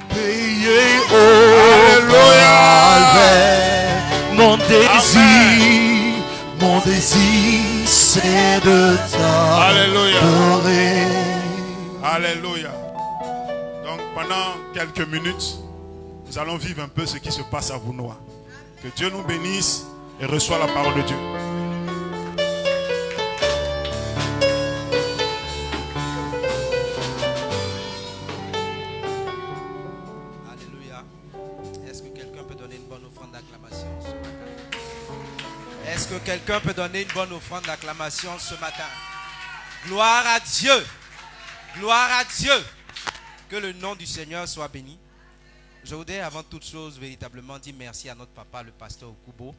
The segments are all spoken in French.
Payé au Calvaire, mon désir, c'est de t'adorer. Alléluia. Donc pendant quelques minutes, nous allons vivre un peu ce qui se passe à Vounois. Que Dieu nous bénisse et reçoit la parole de Dieu. Alléluia. Est-ce que quelqu'un peut donner une bonne offrande d'acclamation ce matin? Est-ce que quelqu'un peut donner une bonne offrande d'acclamation ce matin? Gloire à Dieu. Gloire à Dieu. Que le nom du Seigneur soit béni. Je voudrais avant toute chose véritablement dire merci à notre papa, le pasteur Okubo.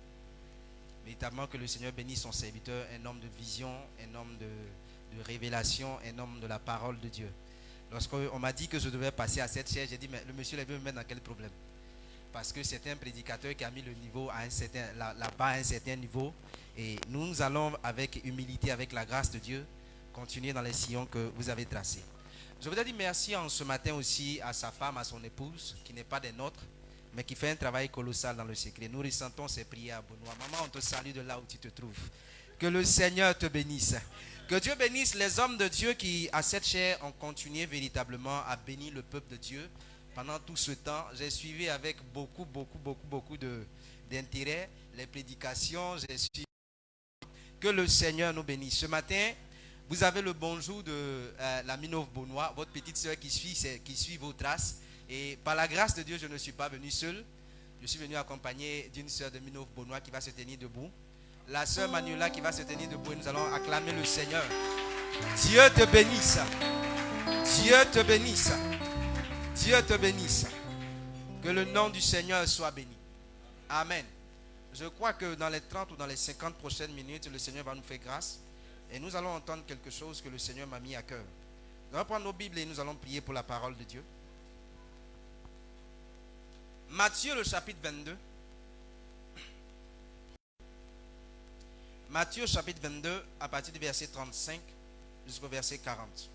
Véritablement que le Seigneur bénisse son serviteur, un homme de vision, un homme de révélation, un homme de la parole de Dieu. Lorsqu'on m'a dit que je devais passer à cette chaise, j'ai dit, mais le monsieur veut me mettre dans quel problème? Parce que c'est un prédicateur qui a mis le niveau à un certain, là-bas à un certain niveau. Et nous allons avec humilité, avec la grâce de Dieu, continuer dans les sillons que vous avez tracés. Je voudrais dire merci en ce matin aussi à sa femme, à son épouse, qui n'est pas des nôtres, mais qui fait un travail colossal dans le secret. Nous ressentons ses prières à Benoît. Maman, on te salue de là où tu te trouves. Que le Seigneur te bénisse. Que Dieu bénisse les hommes de Dieu qui, à cette chaire, ont continué véritablement à bénir le peuple de Dieu. Pendant tout ce temps, j'ai suivi avec beaucoup d'intérêt les prédications. J'ai suivi. Que le Seigneur nous bénisse. Ce matin, vous avez le bonjour de la Minov Benoît, votre petite soeur qui suit vos traces. Et par la grâce de Dieu, je ne suis pas venu seul. Je suis venu accompagné d'une soeur de Minov Benoît qui va se tenir debout. La soeur Manuela qui va se tenir debout et nous allons acclamer le Seigneur. Dieu te bénisse. Dieu te bénisse. Dieu te bénisse. Que le nom du Seigneur soit béni. Amen. Je crois que dans les 30 ou dans les 50 prochaines minutes, le Seigneur va nous faire grâce. Et nous allons entendre quelque chose que le Seigneur m'a mis à cœur. Nous allons prendre nos Bibles et nous allons prier pour la parole de Dieu. Matthieu le chapitre 22. Matthieu chapitre 22 à partir du verset 35 jusqu'au verset 40.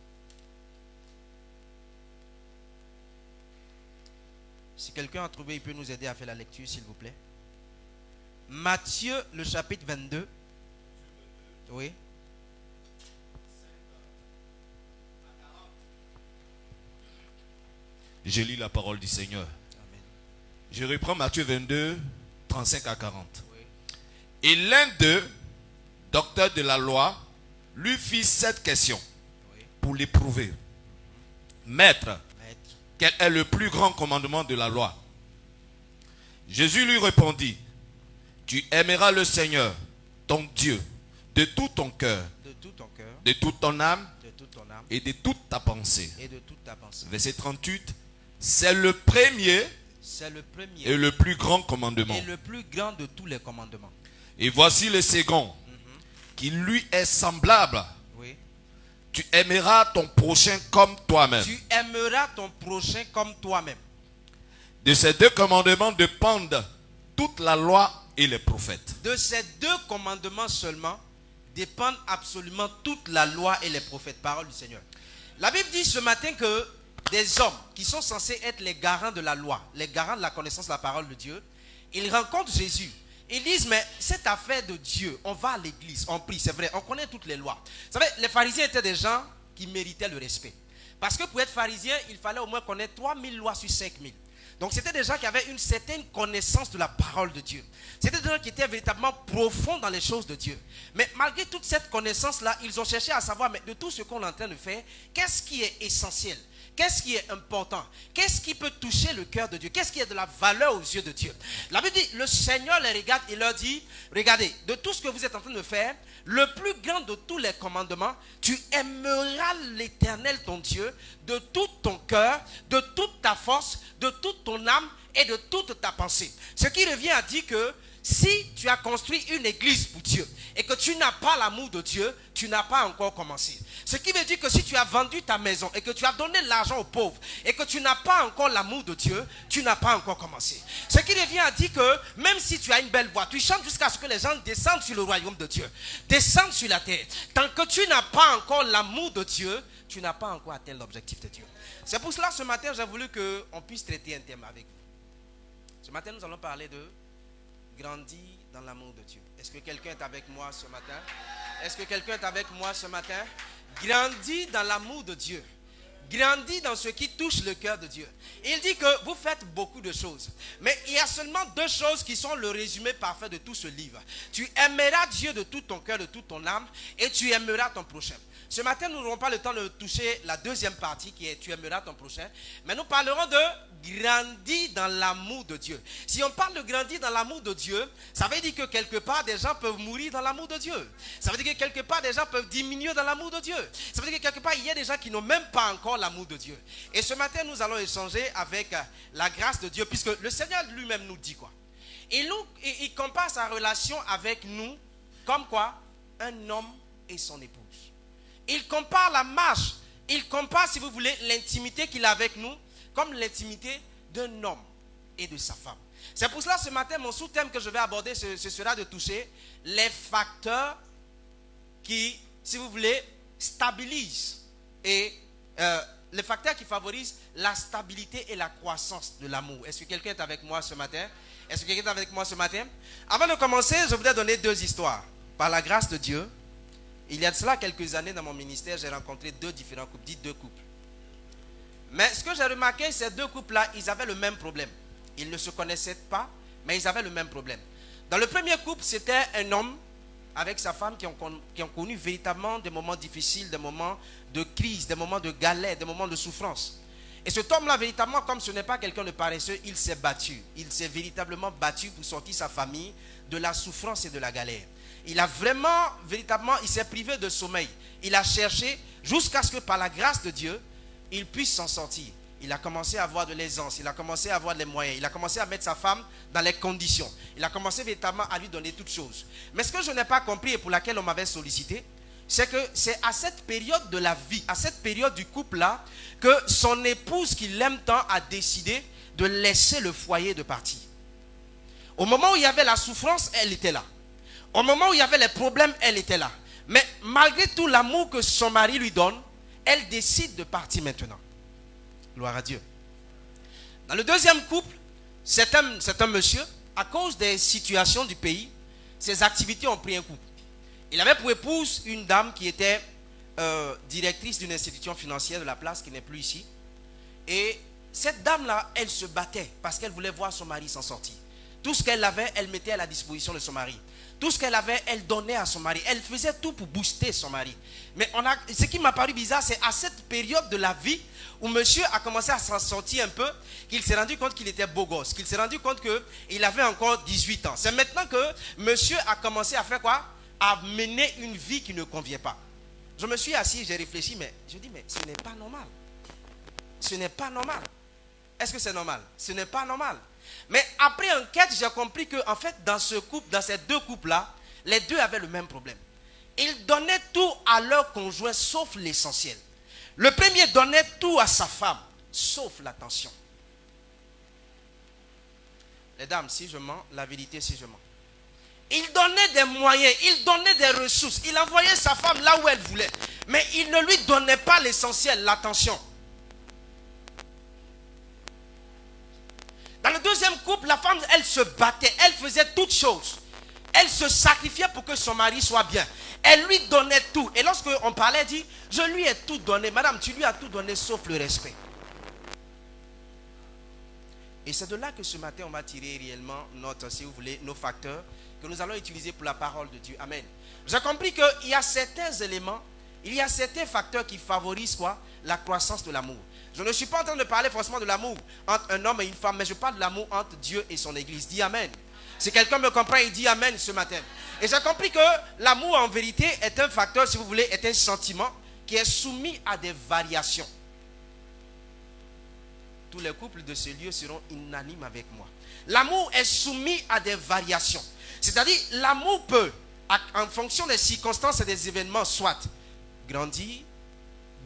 Si quelqu'un a trouvé, il peut nous aider à faire la lecture s'il vous plaît. Matthieu le chapitre 22. Oui. Je lis la parole du Seigneur. Amen. Je reprends Matthieu 22, 35 à 40. Oui. Et l'un d'eux, docteur de la loi, lui fit cette question pour l'éprouver. Maître, quel est le plus grand commandement de la loi? Jésus lui répondit, tu aimeras le Seigneur, ton Dieu, de tout ton cœur, de toute ton âme, et de toute ta pensée. Verset 38, c'est le premier et le plus grand commandement. Et le plus grand de tous les commandements. Et voici le second, qui lui est semblable. Oui. Tu aimeras ton prochain comme toi-même. Tu aimeras ton prochain comme toi-même. De ces deux commandements dépendent toute la loi et les prophètes. De ces deux commandements seulement dépendent absolument toute la loi et les prophètes. Parole du Seigneur. La Bible dit ce matin que des hommes qui sont censés être les garants de la loi, les garants de la connaissance de la parole de Dieu, ils rencontrent Jésus. Ils disent, mais cette affaire de Dieu, on va à l'église, on prie, c'est vrai, on connaît toutes les lois. Vous savez, les pharisiens étaient des gens qui méritaient le respect. Parce que pour être pharisien, il fallait au moins connaître 3000 lois sur 5000. Donc c'était des gens qui avaient une certaine connaissance de la parole de Dieu. C'était des gens qui étaient véritablement profonds dans les choses de Dieu. Mais malgré toute cette connaissance-là, ils ont cherché à savoir, mais de tout ce qu'on est en train de faire, qu'est-ce qui est essentiel? Qu'est-ce qui est important? Qu'est-ce qui peut toucher le cœur de Dieu? Qu'est-ce qui est de la valeur aux yeux de Dieu? La Bible dit, le Seigneur les regarde et leur dit, regardez, de tout ce que vous êtes en train de faire, le plus grand de tous les commandements, tu aimeras l'Éternel ton Dieu de tout ton cœur, de toute ta force, de toute ton âme et de toute ta pensée. Ce qui revient à dire que si tu as construit une église pour Dieu et que tu n'as pas l'amour de Dieu, tu n'as pas encore commencé. Ce qui veut dire que si tu as vendu ta maison et que tu as donné l'argent aux pauvres et que tu n'as pas encore l'amour de Dieu, tu n'as pas encore commencé. Ce qui revient à dire que même si tu as une belle voix, tu chantes jusqu'à ce que les gens descendent sur le royaume de Dieu, descendent sur la terre. Tant que tu n'as pas encore l'amour de Dieu, tu n'as pas encore atteint l'objectif de Dieu. C'est pour cela ce matin, j'ai voulu qu'on puisse traiter un thème avec vous. Ce matin, nous allons parler de grandir dans l'amour de Dieu. Est-ce que quelqu'un est avec moi ce matin? Est-ce que quelqu'un est avec moi ce matin? Grandis dans l'amour de Dieu. Grandis dans ce qui touche le cœur de Dieu. Il dit que vous faites beaucoup de choses. Mais il y a seulement deux choses qui sont le résumé parfait de tout ce livre. Tu aimeras Dieu de tout ton cœur, de toute ton âme, et tu aimeras ton prochain. Ce matin, nous n'aurons pas le temps de toucher la deuxième partie qui est tu aimeras ton prochain. Mais nous parlerons de grandir dans l'amour de Dieu. Si on parle de grandir dans l'amour de Dieu, ça veut dire que quelque part des gens peuvent mourir dans l'amour de Dieu. Ça veut dire que quelque part des gens peuvent diminuer dans l'amour de Dieu. Ça veut dire que quelque part il y a des gens qui n'ont même pas encore l'amour de Dieu. Et ce matin, nous allons échanger avec la grâce de Dieu, puisque le Seigneur lui-même nous dit quoi? Il compare sa relation avec nous comme quoi? Un homme et son épouse. Il compare la marche, il compare, si vous voulez, l'intimité qu'il a avec nous comme l'intimité d'un homme et de sa femme. C'est pour cela, ce matin, mon sous-thème que je vais aborder, ce sera de toucher les facteurs qui, si vous voulez, stabilisent et les facteurs qui favorisent la stabilité et la croissance de l'amour. Est-ce que quelqu'un est avec moi ce matin? Est-ce que quelqu'un est avec moi ce matin? Avant de commencer, je voudrais donner deux histoires. Par la grâce de Dieu, il y a de cela quelques années dans mon ministère, j'ai rencontré deux différents couples, dit deux couples. Mais ce que j'ai remarqué, ces deux couples-là, ils avaient le même problème. Ils ne se connaissaient pas, mais ils avaient le même problème. Dans le premier couple, c'était un homme avec sa femme qui ont connu véritablement des moments difficiles, des moments de crise, des moments de galère, des moments de souffrance. Et cet homme-là, véritablement, comme ce n'est pas quelqu'un de paresseux, il s'est battu. Il s'est véritablement battu pour sortir sa famille de la souffrance et de la galère. Il a vraiment, véritablement, il s'est privé de sommeil. Il a cherché jusqu'à ce que par la grâce de Dieu, il puisse s'en sortir. Il a commencé à avoir de l'aisance, il a commencé à avoir les moyens, il a commencé à mettre sa femme dans les conditions. Il a commencé véritablement à lui donner toutes choses. Mais ce que je n'ai pas compris et pour laquelle on m'avait sollicité, c'est que c'est à cette période de la vie, à cette période du couple-là, que son épouse qui l'aime tant a décidé de laisser le foyer de partir. Au moment où il y avait la souffrance, elle était là. Au moment où il y avait les problèmes, elle était là. Mais malgré tout l'amour que son mari lui donne, elle décide de partir maintenant. Gloire à Dieu. Dans le deuxième couple, c'est un monsieur, à cause des situations du pays, ses activités ont pris un coup. Il avait pour épouse une dame qui était directrice d'une institution financière de la place, qui n'est plus ici. Et cette dame-là, elle se battait parce qu'elle voulait voir son mari s'en sortir. Tout ce qu'elle avait, elle mettait à la disposition de son mari. Tout ce qu'elle avait, elle donnait à son mari. Elle faisait tout pour booster son mari. Mais ce qui m'a paru bizarre, c'est à cette période de la vie où monsieur a commencé à s'en sortir un peu, qu'il s'est rendu compte qu'il était beau gosse, qu'il s'est rendu compte qu'il avait encore 18 ans. C'est maintenant que monsieur a commencé à faire quoi? À mener une vie qui ne convient pas. Je me suis assis, j'ai réfléchi, mais je dis, mais ce n'est pas normal. Ce n'est pas normal. Est-ce que c'est normal? Ce n'est pas normal. Mais après enquête, j'ai compris que en fait, dans ce couple, dans ces deux couples-là, les deux avaient le même problème. Ils donnaient tout à leur conjoint, sauf l'essentiel. Le premier donnait tout à sa femme, sauf l'attention. Les dames, si je mens, la vérité, si je mens. Il donnait des moyens, il donnait des ressources, il envoyait sa femme là où elle voulait. Mais il ne lui donnait pas l'essentiel, l'attention. Dans le deuxième couple, la femme, elle se battait, elle faisait toutes choses. Elle se sacrifiait pour que son mari soit bien. Elle lui donnait tout. Et lorsque on parlait, elle dit, je lui ai tout donné. Madame, tu lui as tout donné sauf le respect. Et c'est de là que ce matin, on va tirer réellement si vous voulez, nos facteurs que nous allons utiliser pour la parole de Dieu. Amen. J'ai compris qu'il y a certains éléments, il y a certains facteurs qui favorisent quoi? La croissance de l'amour. Je ne suis pas en train de parler forcément de l'amour entre un homme et une femme, mais je parle de l'amour entre Dieu et son Église. Dis Amen. Si quelqu'un me comprend, il dit Amen ce matin. Et j'ai compris que l'amour en vérité est un facteur, si vous voulez, est un sentiment qui est soumis à des variations. Tous les couples de ce lieu seront unanimes avec moi. L'amour est soumis à des variations. C'est-à-dire, l'amour peut, en fonction des circonstances et des événements, soit grandir,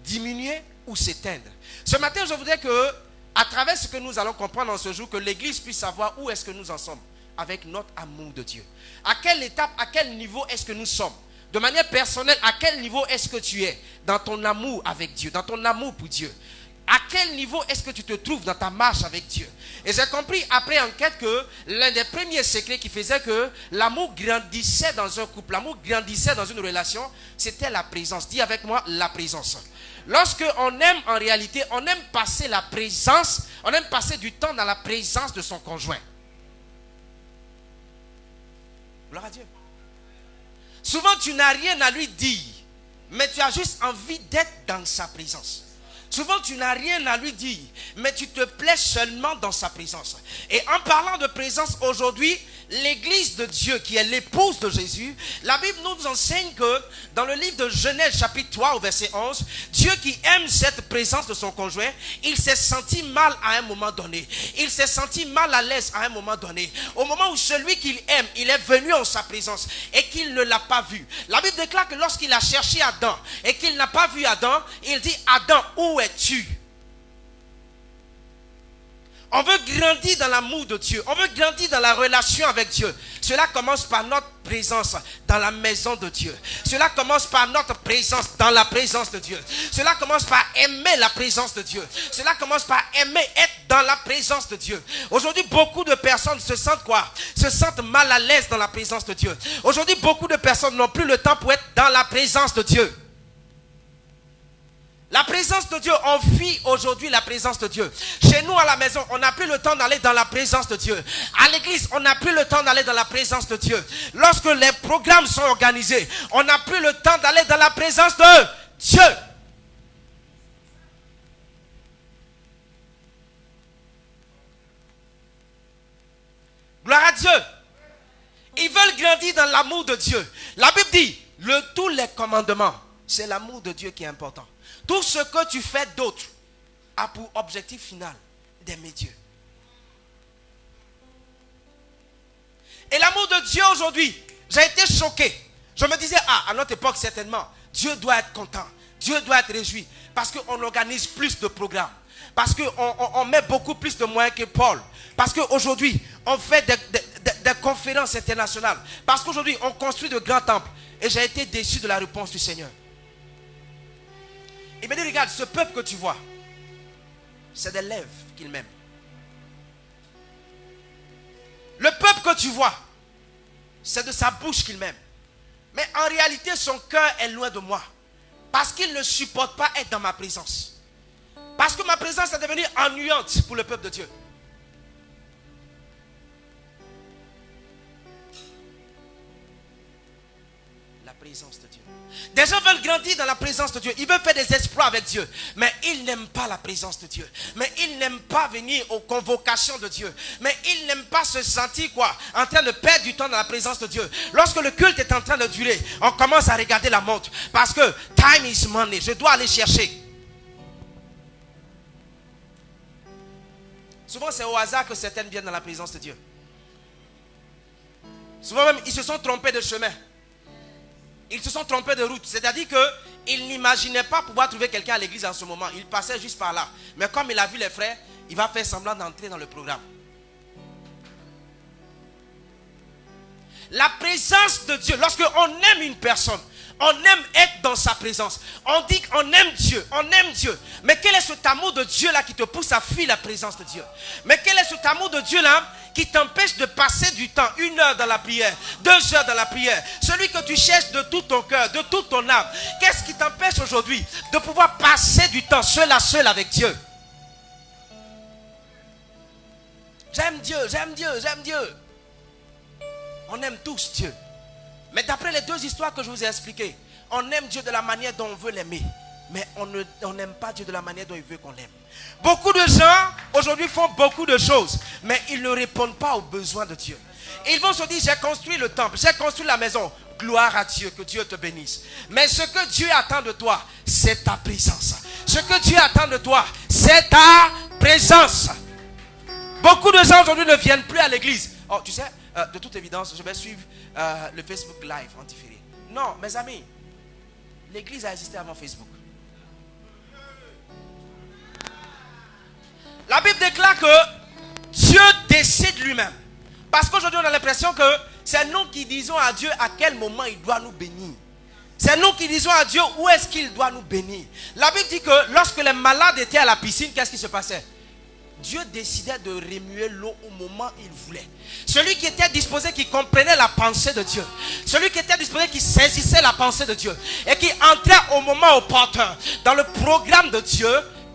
diminuer ou s'éteindre. Ce matin, je voudrais que, à travers ce que nous allons comprendre en ce jour, que l'Église puisse savoir où est-ce que nous en sommes avec notre amour de Dieu. À quelle étape, à quel niveau est-ce que nous sommes? De manière personnelle, à quel niveau est-ce que tu es dans ton amour avec Dieu, dans ton amour pour Dieu? À quel niveau est-ce que tu te trouves dans ta marche avec Dieu? Et j'ai compris après enquête que l'un des premiers secrets qui faisait que l'amour grandissait dans un couple, l'amour grandissait dans une relation, c'était la présence. Dis avec moi, la présence. Lorsque on aime, en réalité, on aime passer la présence, on aime passer du temps dans la présence de son conjoint. Gloire à Dieu. Souvent, tu n'as rien à lui dire, mais tu as juste envie d'être dans sa présence. Souvent, tu n'as rien à lui dire, mais tu te plais seulement dans sa présence. Et en parlant de présence aujourd'hui, l'Église de Dieu, qui est l'épouse de Jésus, la Bible nous enseigne que dans le livre de Genèse chapitre 3 au verset 11, Dieu qui aime cette présence de son conjoint, il s'est senti mal à un moment donné. Il s'est senti mal à l'aise à un moment donné. Au moment où celui qu'il aime, il est venu en sa présence et qu'il ne l'a pas vu. La Bible déclare que lorsqu'il a cherché Adam et qu'il n'a pas vu Adam, il dit: Adam, où es-tu? On veut grandir dans l'amour de Dieu. On veut grandir dans la relation avec Dieu. Cela commence par notre présence dans la maison de Dieu. Cela commence par notre présence dans la présence de Dieu. Cela commence par aimer la présence de Dieu. Cela commence par aimer être dans la présence de Dieu. Aujourd'hui, beaucoup de personnes se sentent quoi? Se sentent mal à l'aise dans la présence de Dieu. Aujourd'hui, beaucoup de personnes n'ont plus le temps pour être dans la présence de Dieu. La présence de Dieu, on fuit aujourd'hui la présence de Dieu. Chez nous à la maison, on n'a plus le temps d'aller dans la présence de Dieu. À l'église, on n'a plus le temps d'aller dans la présence de Dieu. Lorsque les programmes sont organisés, on n'a plus le temps d'aller dans la présence de Dieu. Gloire à Dieu. Ils veulent grandir dans l'amour de Dieu. La Bible dit, tous les commandements, c'est l'amour de Dieu qui est important. Tout ce que tu fais d'autre a pour objectif final d'aimer Dieu. Et l'amour de Dieu aujourd'hui, j'ai été choqué. Je me disais, à notre époque certainement, Dieu doit être content. Dieu doit être réjoui. Parce qu'on organise plus de programmes. Parce qu'on met beaucoup plus de moyens que Paul. Parce qu'aujourd'hui, on fait des conférences internationales. Parce qu'aujourd'hui, on construit de grands temples. Et j'ai été déçu de la réponse du Seigneur. Il me dit, regarde, ce peuple que tu vois, c'est des lèvres qu'il m'aime. Le peuple que tu vois, c'est de sa bouche qu'il m'aime. Mais en réalité, son cœur est loin de moi. Parce qu'il ne supporte pas être dans ma présence. Parce que ma présence est devenue ennuyante pour le peuple de Dieu. La présence de Dieu. Des gens veulent grandir dans la présence de Dieu. Ils veulent faire des exploits avec Dieu. Mais ils n'aiment pas la présence de Dieu. Mais ils n'aiment pas venir aux convocations de Dieu. Mais ils n'aiment pas se sentir quoi? En train de perdre du temps dans la présence de Dieu. Lorsque le culte est en train de durer, on commence à regarder la montre. Parce que time is money. Je dois aller chercher. Souvent c'est au hasard que certaines viennent dans la présence de Dieu. Souvent même ils se sont trompés de chemin. Ils se sont trompés de route. C'est-à-dire qu'ils n'imaginaient pas pouvoir trouver quelqu'un à l'église en ce moment. Il passait juste par là. Mais comme il a vu les frères, il va faire semblant d'entrer dans le programme. La présence de Dieu, lorsqu'on aime une personne, on aime être dans sa présence. On dit qu'on aime Dieu, on aime Dieu. Mais quel est cet amour de Dieu là qui te pousse à fuir la présence de Dieu? Mais quel est cet amour de Dieu là qui t'empêche de passer du temps, 1 heure dans la prière, 2 heures dans la prière? Celui que tu cherches de tout ton cœur, de toute ton âme. Qu'est-ce qui t'empêche aujourd'hui de pouvoir passer du temps seul à seul avec Dieu? J'aime Dieu, j'aime Dieu, j'aime Dieu. On aime tous Dieu. Mais d'après les 2 histoires que je vous ai expliquées, on aime Dieu de la manière dont on veut l'aimer. Mais on n'aime pas Dieu de la manière dont il veut qu'on l'aime. Beaucoup de gens aujourd'hui font beaucoup de choses, mais ils ne répondent pas aux besoins de Dieu. Ils vont se dire, j'ai construit le temple, j'ai construit la maison. Gloire à Dieu, que Dieu te bénisse. Mais ce que Dieu attend de toi, c'est ta présence. Ce que Dieu attend de toi, c'est ta présence. Beaucoup de gens aujourd'hui ne viennent plus à l'église. Oh, tu sais, de toute évidence, je vais suivre le Facebook Live en différé. Non, mes amis, l'église a existé avant Facebook. La Bible déclare que Dieu décide lui-même. Parce qu'aujourd'hui, on a l'impression que c'est nous qui disons à Dieu à quel moment il doit nous bénir. C'est nous qui disons à Dieu où est-ce qu'il doit nous bénir. La Bible dit que lorsque les malades étaient à la piscine, qu'est-ce qui se passait? Dieu décidait de remuer l'eau au moment où il voulait. Celui qui était disposé, qui comprenait la pensée de Dieu. Celui qui était disposé, qui saisissait la pensée de Dieu. Et qui entrait au moment opportun dans le programme de Dieu.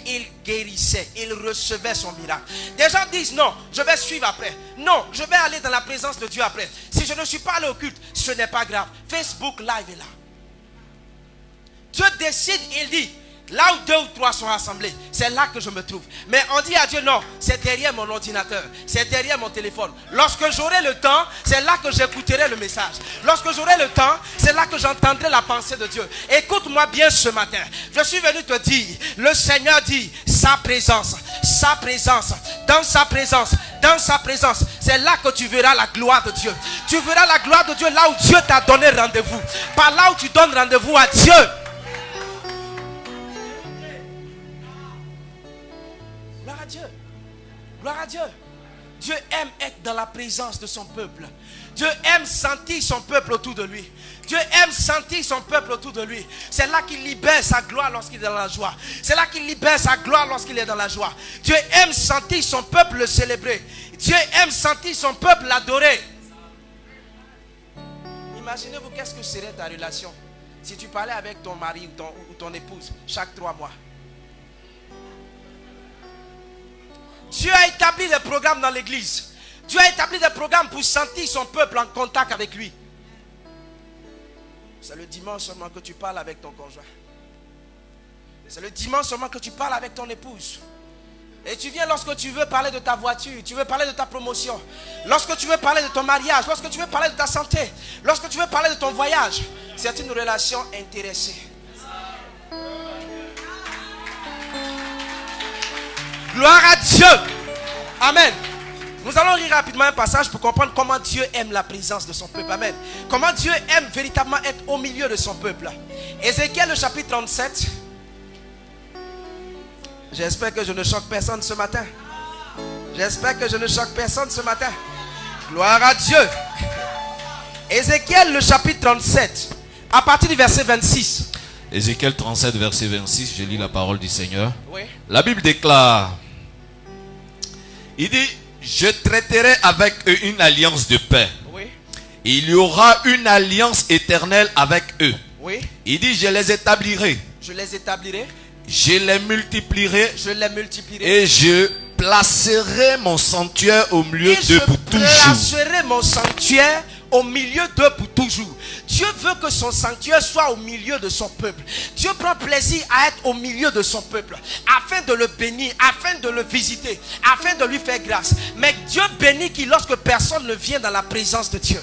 Il guérissait, il recevait son miracle. Des gens disent non, je vais suivre après. Non, je vais aller dans la présence de Dieu après. Si je ne suis pas allé au culte, ce n'est pas grave. Facebook Live est là. Dieu décide, il dit, là où 2 ou 3 sont rassemblés, c'est là que je me trouve. Mais on dit à Dieu, non, c'est derrière mon ordinateur, c'est derrière mon téléphone. Lorsque j'aurai le temps, c'est là que j'écouterai le message. Lorsque j'aurai le temps, c'est là que j'entendrai la pensée de Dieu. Écoute-moi bien ce matin. Je suis venu te dire, le Seigneur dit, sa présence, dans sa présence, dans sa présence, c'est là que tu verras la gloire de Dieu. Tu verras la gloire de Dieu là où Dieu t'a donné rendez-vous. Par là où tu donnes rendez-vous à Dieu. Gloire à Dieu. Gloire à Dieu. Dieu aime être dans la présence de son peuple. Dieu aime sentir son peuple autour de lui. Dieu aime sentir son peuple autour de lui. C'est là qu'il libère sa gloire lorsqu'il est dans la joie. C'est là qu'il libère sa gloire lorsqu'il est dans la joie. Dieu aime sentir son peuple le célébrer. Dieu aime sentir son peuple l'adorer. Imaginez-vous qu'est-ce que serait ta relation si tu parlais avec ton mari ou ton épouse chaque 3 mois. Dieu a établi des programmes dans l'église. Dieu a établi des programmes pour sentir son peuple en contact avec lui. C'est le dimanche seulement que tu parles avec ton conjoint. C'est le dimanche seulement que tu parles avec ton épouse. Et tu viens lorsque tu veux parler de ta voiture, tu veux parler de ta promotion, lorsque tu veux parler de ton mariage, lorsque tu veux parler de ta santé, lorsque tu veux parler de ton voyage. C'est une relation intéressée. Gloire à Dieu. Amen. Nous allons lire rapidement un passage pour comprendre comment Dieu aime la présence de son peuple. Amen. Comment Dieu aime véritablement être au milieu de son peuple. Ézéchiel, le chapitre 37. J'espère que je ne choque personne ce matin. J'espère que je ne choque personne ce matin. Gloire à Dieu. Ézéchiel, le chapitre 37. À partir du verset 26. Ézéchiel 37, verset 26. Je lis la parole du Seigneur. Oui. La Bible déclare. Il dit, je traiterai avec eux une alliance de paix. Oui. Il y aura une alliance éternelle avec eux. Oui. Il dit, je les établirai. Je les établirai. Je les multiplierai. Je les multiplierai. Et je placerai mon sanctuaire au milieu d'eux pour toujours. Je placerai mon sanctuaire au milieu d'eux pour toujours. Dieu veut que son sanctuaire soit au milieu de son peuple. Dieu prend plaisir à être au milieu de son peuple, afin de le bénir, afin de le visiter, afin de lui faire grâce. Mais Dieu bénit qui lorsque personne ne vient dans la présence de Dieu.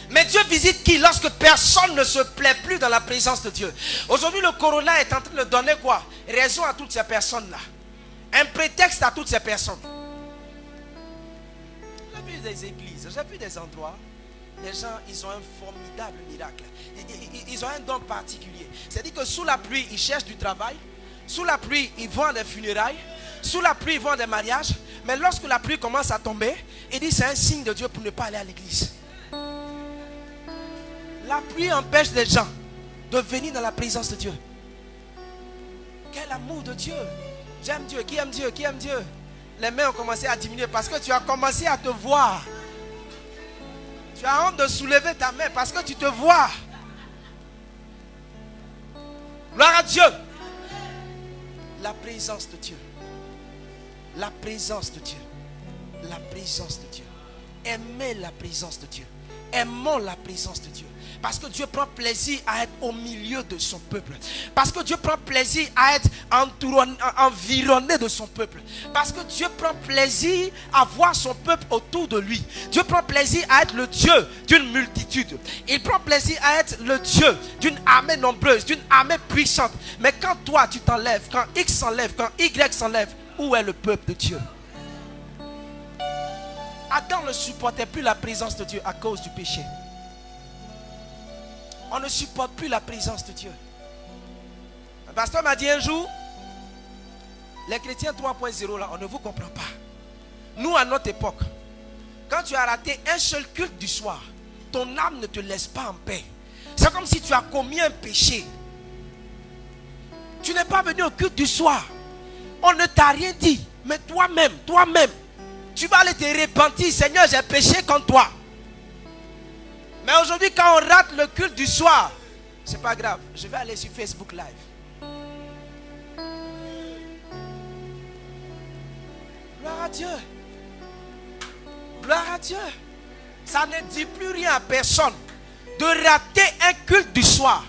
Mais Dieu visite qui lorsque personne ne se plaît plus dans la présence de Dieu. Aujourd'hui, le corona est en train de donner quoi? Raison à toutes ces personnes-là. Un prétexte à toutes ces personnes. J'ai vu des églises, j'ai vu des endroits. Les gens, ils ont un formidable miracle. Ils ont un don particulier. C'est-à-dire que sous la pluie, ils cherchent du travail. Sous la pluie, ils vont à des funérailles. Sous la pluie, ils vont à des mariages. Mais lorsque la pluie commence à tomber, ils disent c'est un signe de Dieu pour ne pas aller à l'église. La pluie empêche les gens de venir dans la présence de Dieu. Quel amour de Dieu. J'aime Dieu. Qui aime Dieu? Qui aime Dieu? Les mains ont commencé à diminuer parce que tu as commencé à te voir. Tu as honte de soulever ta main parce que tu te vois. Gloire à Dieu. La présence de Dieu. La présence de Dieu. La présence de Dieu. Aimez la présence de Dieu. Aimons la présence de Dieu. Parce que Dieu prend plaisir à être au milieu de son peuple. Parce que Dieu prend plaisir à être environné de son peuple. Parce que Dieu prend plaisir à voir son peuple autour de lui. Dieu prend plaisir à être le Dieu d'une multitude. Il prend plaisir à être le Dieu d'une armée nombreuse, d'une armée puissante. Mais quand toi tu t'enlèves, quand X s'enlève, quand Y s'enlève, où est le peuple de Dieu? Adam ne supportait plus la présence de Dieu à cause du péché. On ne supporte plus la présence de Dieu. Le pasteur m'a dit un jour, les chrétiens 3.0 là, on ne vous comprend pas. Nous, à notre époque, quand tu as raté un seul culte du soir, ton âme ne te laisse pas en paix. C'est comme si tu as commis un péché. Tu n'es pas venu au culte du soir. On ne t'a rien dit. Mais toi-même, tu vas aller te repentir. Seigneur, j'ai péché contre toi. Mais aujourd'hui, quand on rate le culte du soir, c'est pas grave. Je vais aller sur Facebook Live. Gloire à Dieu. Gloire à Dieu. Ça ne dit plus rien à personne de rater un culte du soir.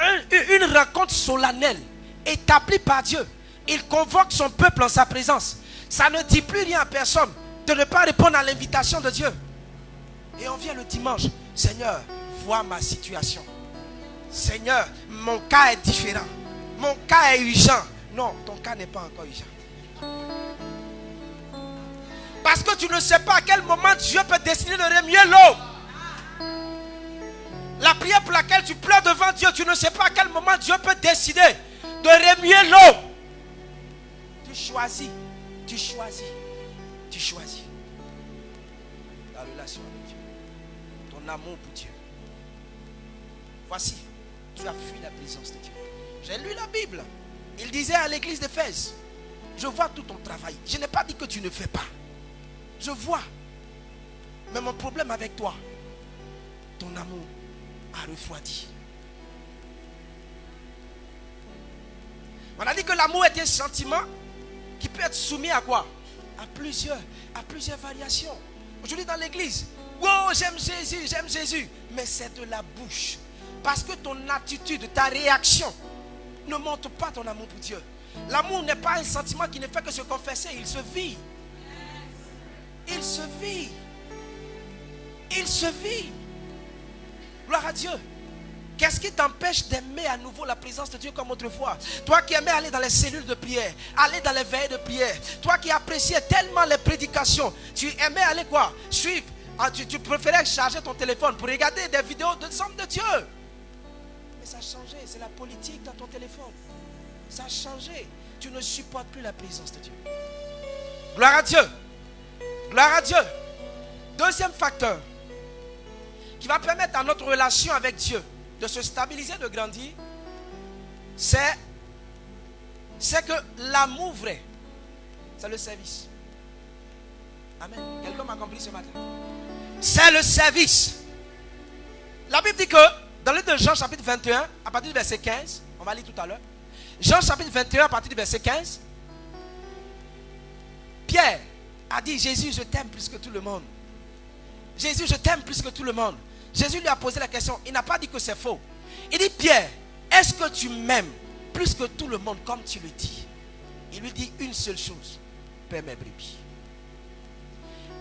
Une rencontre solennelle établie par Dieu. Il convoque son peuple en sa présence. Ça ne dit plus rien à personne de ne pas répondre à l'invitation de Dieu. Et on vient le dimanche. Seigneur, vois ma situation. Seigneur, mon cas est différent. Mon cas est urgent. Non, ton cas n'est pas encore urgent. Parce que tu ne sais pas à quel moment Dieu peut décider de remuer l'eau. La prière pour laquelle tu pleures devant Dieu, tu ne sais pas à quel moment Dieu peut décider de remuer l'eau. Tu choisis. La relation avec Dieu. Ton amour pour Dieu. Voici, tu as fui la présence de Dieu. J'ai lu la Bible. Il disait à l'église d'Éphèse, je vois tout ton travail. Je n'ai pas dit que tu ne fais pas. Je vois. Mais mon problème avec toi, ton amour a refroidi. On a dit que l'amour est un sentiment qui peut être soumis à quoi? À plusieurs variations. Aujourd'hui dans l'église, oh j'aime Jésus. Mais c'est de la bouche. Parce que ton attitude, ta réaction ne montre pas ton amour pour Dieu. L'amour n'est pas un sentiment qui ne fait que se confesser, il se vit. Il se vit. Il se vit. Gloire à Dieu. Qu'est-ce qui t'empêche d'aimer à nouveau la présence de Dieu comme autrefois? Toi qui aimais aller dans les cellules de prière, aller dans les veillées de prière, toi qui appréciais tellement les prédications, tu aimais aller quoi? Suivre. Tu préférais charger ton téléphone pour regarder des vidéos de hommes de Dieu. Mais ça a changé, c'est la politique dans ton téléphone. Ça a changé. Tu ne supportes plus la présence de Dieu. Gloire à Dieu. Gloire à Dieu. Deuxième facteur qui va permettre à notre relation avec Dieu de se stabiliser, de grandir, c'est que l'amour vrai, c'est le service. Amen. Quelqu'un m'a compris ce matin? C'est le service. La Bible dit que dans le livre de Jean chapitre 21, à partir du verset 15, on va lire tout à l'heure. Jean chapitre 21, à partir du verset 15, Pierre a dit, Jésus, je t'aime plus que tout le monde. Jésus, je t'aime plus que tout le monde. Jésus lui a posé la question. Il n'a pas dit que c'est faux. Il dit, Pierre, est-ce que tu m'aimes plus que tout le monde comme tu le dis? Il lui dit une seule chose. Paie mes brebis.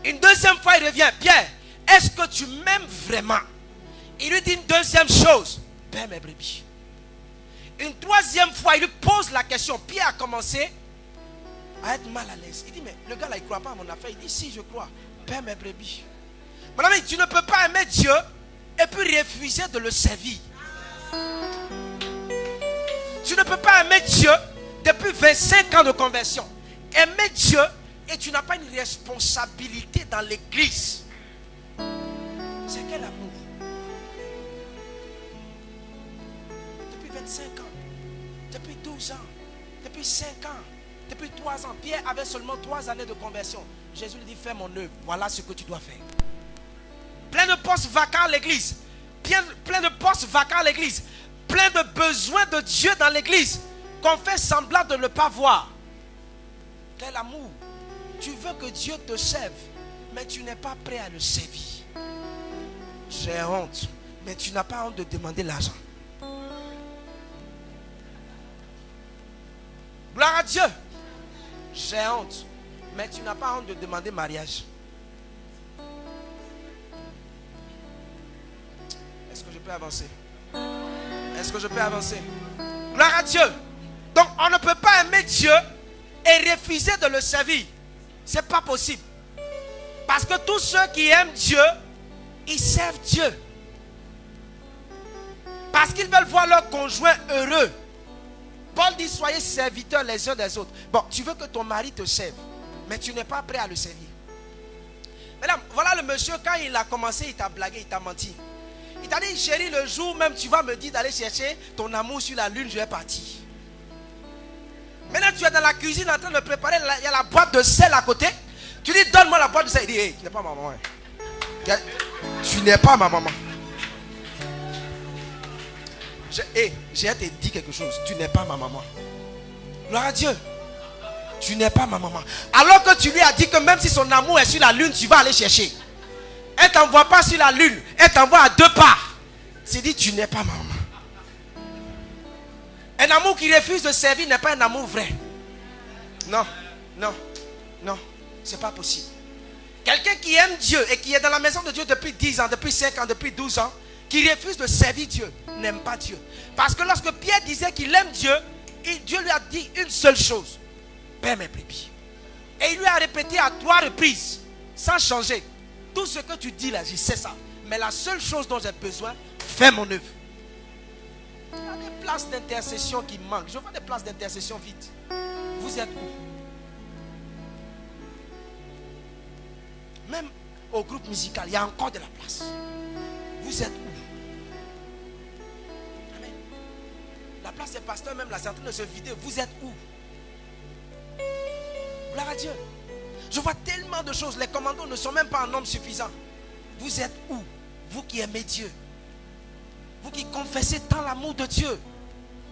Une deuxième fois, il revient. Pierre, est-ce que tu m'aimes vraiment? Il lui dit une deuxième chose. Paie mes brebis. Une troisième fois, il lui pose la question. Pierre a commencé à être mal à l'aise. Il dit, mais le gars là, il ne croit pas à mon affaire. Il dit, si, je crois. Paie mes brebis. Mon ami, tu ne peux pas aimer Dieu et puis refuser de le servir. Tu ne peux pas aimer Dieu depuis 25 ans de conversion. Aimer Dieu et tu n'as pas une responsabilité dans l'église. C'est quel amour? Depuis 25 ans, depuis 12 ans, depuis 5 ans, depuis 3 ans. Pierre avait seulement 3 années de conversion. Jésus lui dit, fais mon œuvre. Voilà ce que tu dois faire. Plein de postes vacants à l'église. Plein de postes vacants à l'église. Plein de besoins de Dieu dans l'église. Qu'on fait semblant de ne pas voir. Quel amour. Tu veux que Dieu te serve, mais tu n'es pas prêt à le servir. J'ai honte, mais tu n'as pas honte de demander l'argent. Gloire à Dieu. J'ai honte, mais tu n'as pas honte de demander mariage. Est-ce que je peux avancer? Est-ce que je peux avancer? Gloire à Dieu. Donc on ne peut pas aimer Dieu et refuser de le servir. C'est pas possible. Parce que tous ceux qui aiment Dieu, ils servent Dieu. Parce qu'ils veulent voir leur conjoint heureux. Paul dit, soyez serviteurs les uns des autres. Bon, tu veux que ton mari te serve, mais tu n'es pas prêt à le servir. Mesdames, voilà le monsieur, quand il a commencé, il t'a blagué, il t'a menti. Il t'a dit, chérie, le jour même, tu vas me dire d'aller chercher ton amour sur la lune, je vais partir. Maintenant, tu es dans la cuisine en train de préparer, il y a la boîte de sel à côté. Tu dis, donne-moi la boîte de sel. Il dit, hey, tu n'es pas ma maman. Tu n'es pas ma maman. J'ai te dit quelque chose. Tu n'es pas ma maman. Gloire à Dieu. Tu n'es pas ma maman. Alors que tu lui as dit que même si son amour est sur la lune, tu vas aller chercher. Elle ne t'envoie pas sur la lune. Elle t'envoie à 2 pas. C'est dit, tu n'es pas ma maman. Un amour qui refuse de servir n'est pas un amour vrai. Non, non, non. C'est pas possible. Quelqu'un qui aime Dieu et qui est dans la maison de Dieu depuis 10 ans, depuis 5 ans, depuis 12 ans, qui refuse de servir Dieu, n'aime pas Dieu. Parce que lorsque Pierre disait qu'il aime Dieu, Dieu lui a dit une seule chose: paie mes brebis. Et il lui a répété à 3 reprises, sans changer: tout ce que tu dis là, je sais ça. Mais la seule chose dont j'ai besoin, fais mon œuvre. Il y a des places d'intercession qui manquent. Je vois des places d'intercession vides. Vous êtes où? Même au groupe musical, il y a encore de la place. Vous êtes où? Amen. La place des pasteurs même là, c'est en train de se vider. Vous êtes où? Gloire à Dieu. Je vois tellement de choses. Les commandos ne sont même pas en nombre suffisant. Vous êtes où? Vous qui aimez Dieu. Vous qui confessez tant l'amour de Dieu.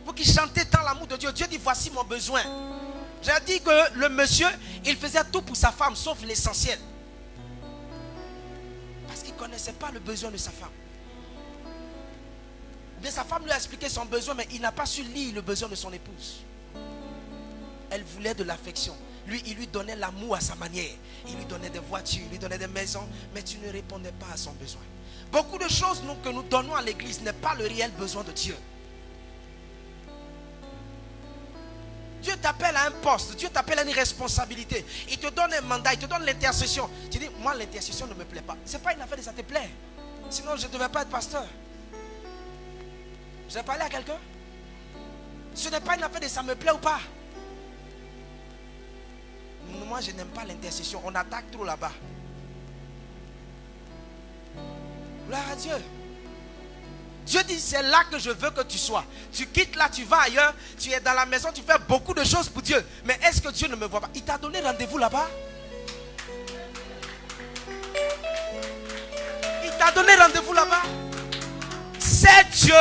Vous qui chantez tant l'amour de Dieu. Dieu dit, voici mon besoin. J'ai dit que le monsieur, il faisait tout pour sa femme, sauf l'essentiel. Parce qu'il ne connaissait pas le besoin de sa femme. Bien, sa femme lui a expliqué son besoin, mais il n'a pas su lire le besoin de son épouse. Elle voulait de l'affection. Lui, il lui donnait l'amour à sa manière. Il lui donnait des voitures, il lui donnait des maisons, mais tu ne répondais pas à son besoin. Beaucoup de choses que nous donnons à l'église n'est pas le réel besoin de Dieu. Dieu t'appelle à un poste, Dieu t'appelle à une responsabilité. Il te donne un mandat, il te donne l'intercession. Tu dis, moi l'intercession ne me plaît pas. Ce n'est pas une affaire de ça te plaît. Sinon je ne devais pas être pasteur. Vous avez parlé à quelqu'un? Ce n'est pas une affaire de ça me plaît ou pas. Moi je n'aime pas l'intercession. On attaque trop là-bas. Gloire à Dieu. Dieu dit, c'est là que je veux que tu sois. Tu quittes là, tu vas ailleurs. Tu es dans la maison, tu fais beaucoup de choses pour Dieu. Mais est-ce que Dieu ne me voit pas? Il t'a donné rendez-vous là-bas. Il t'a donné rendez-vous là-bas. C'est Dieu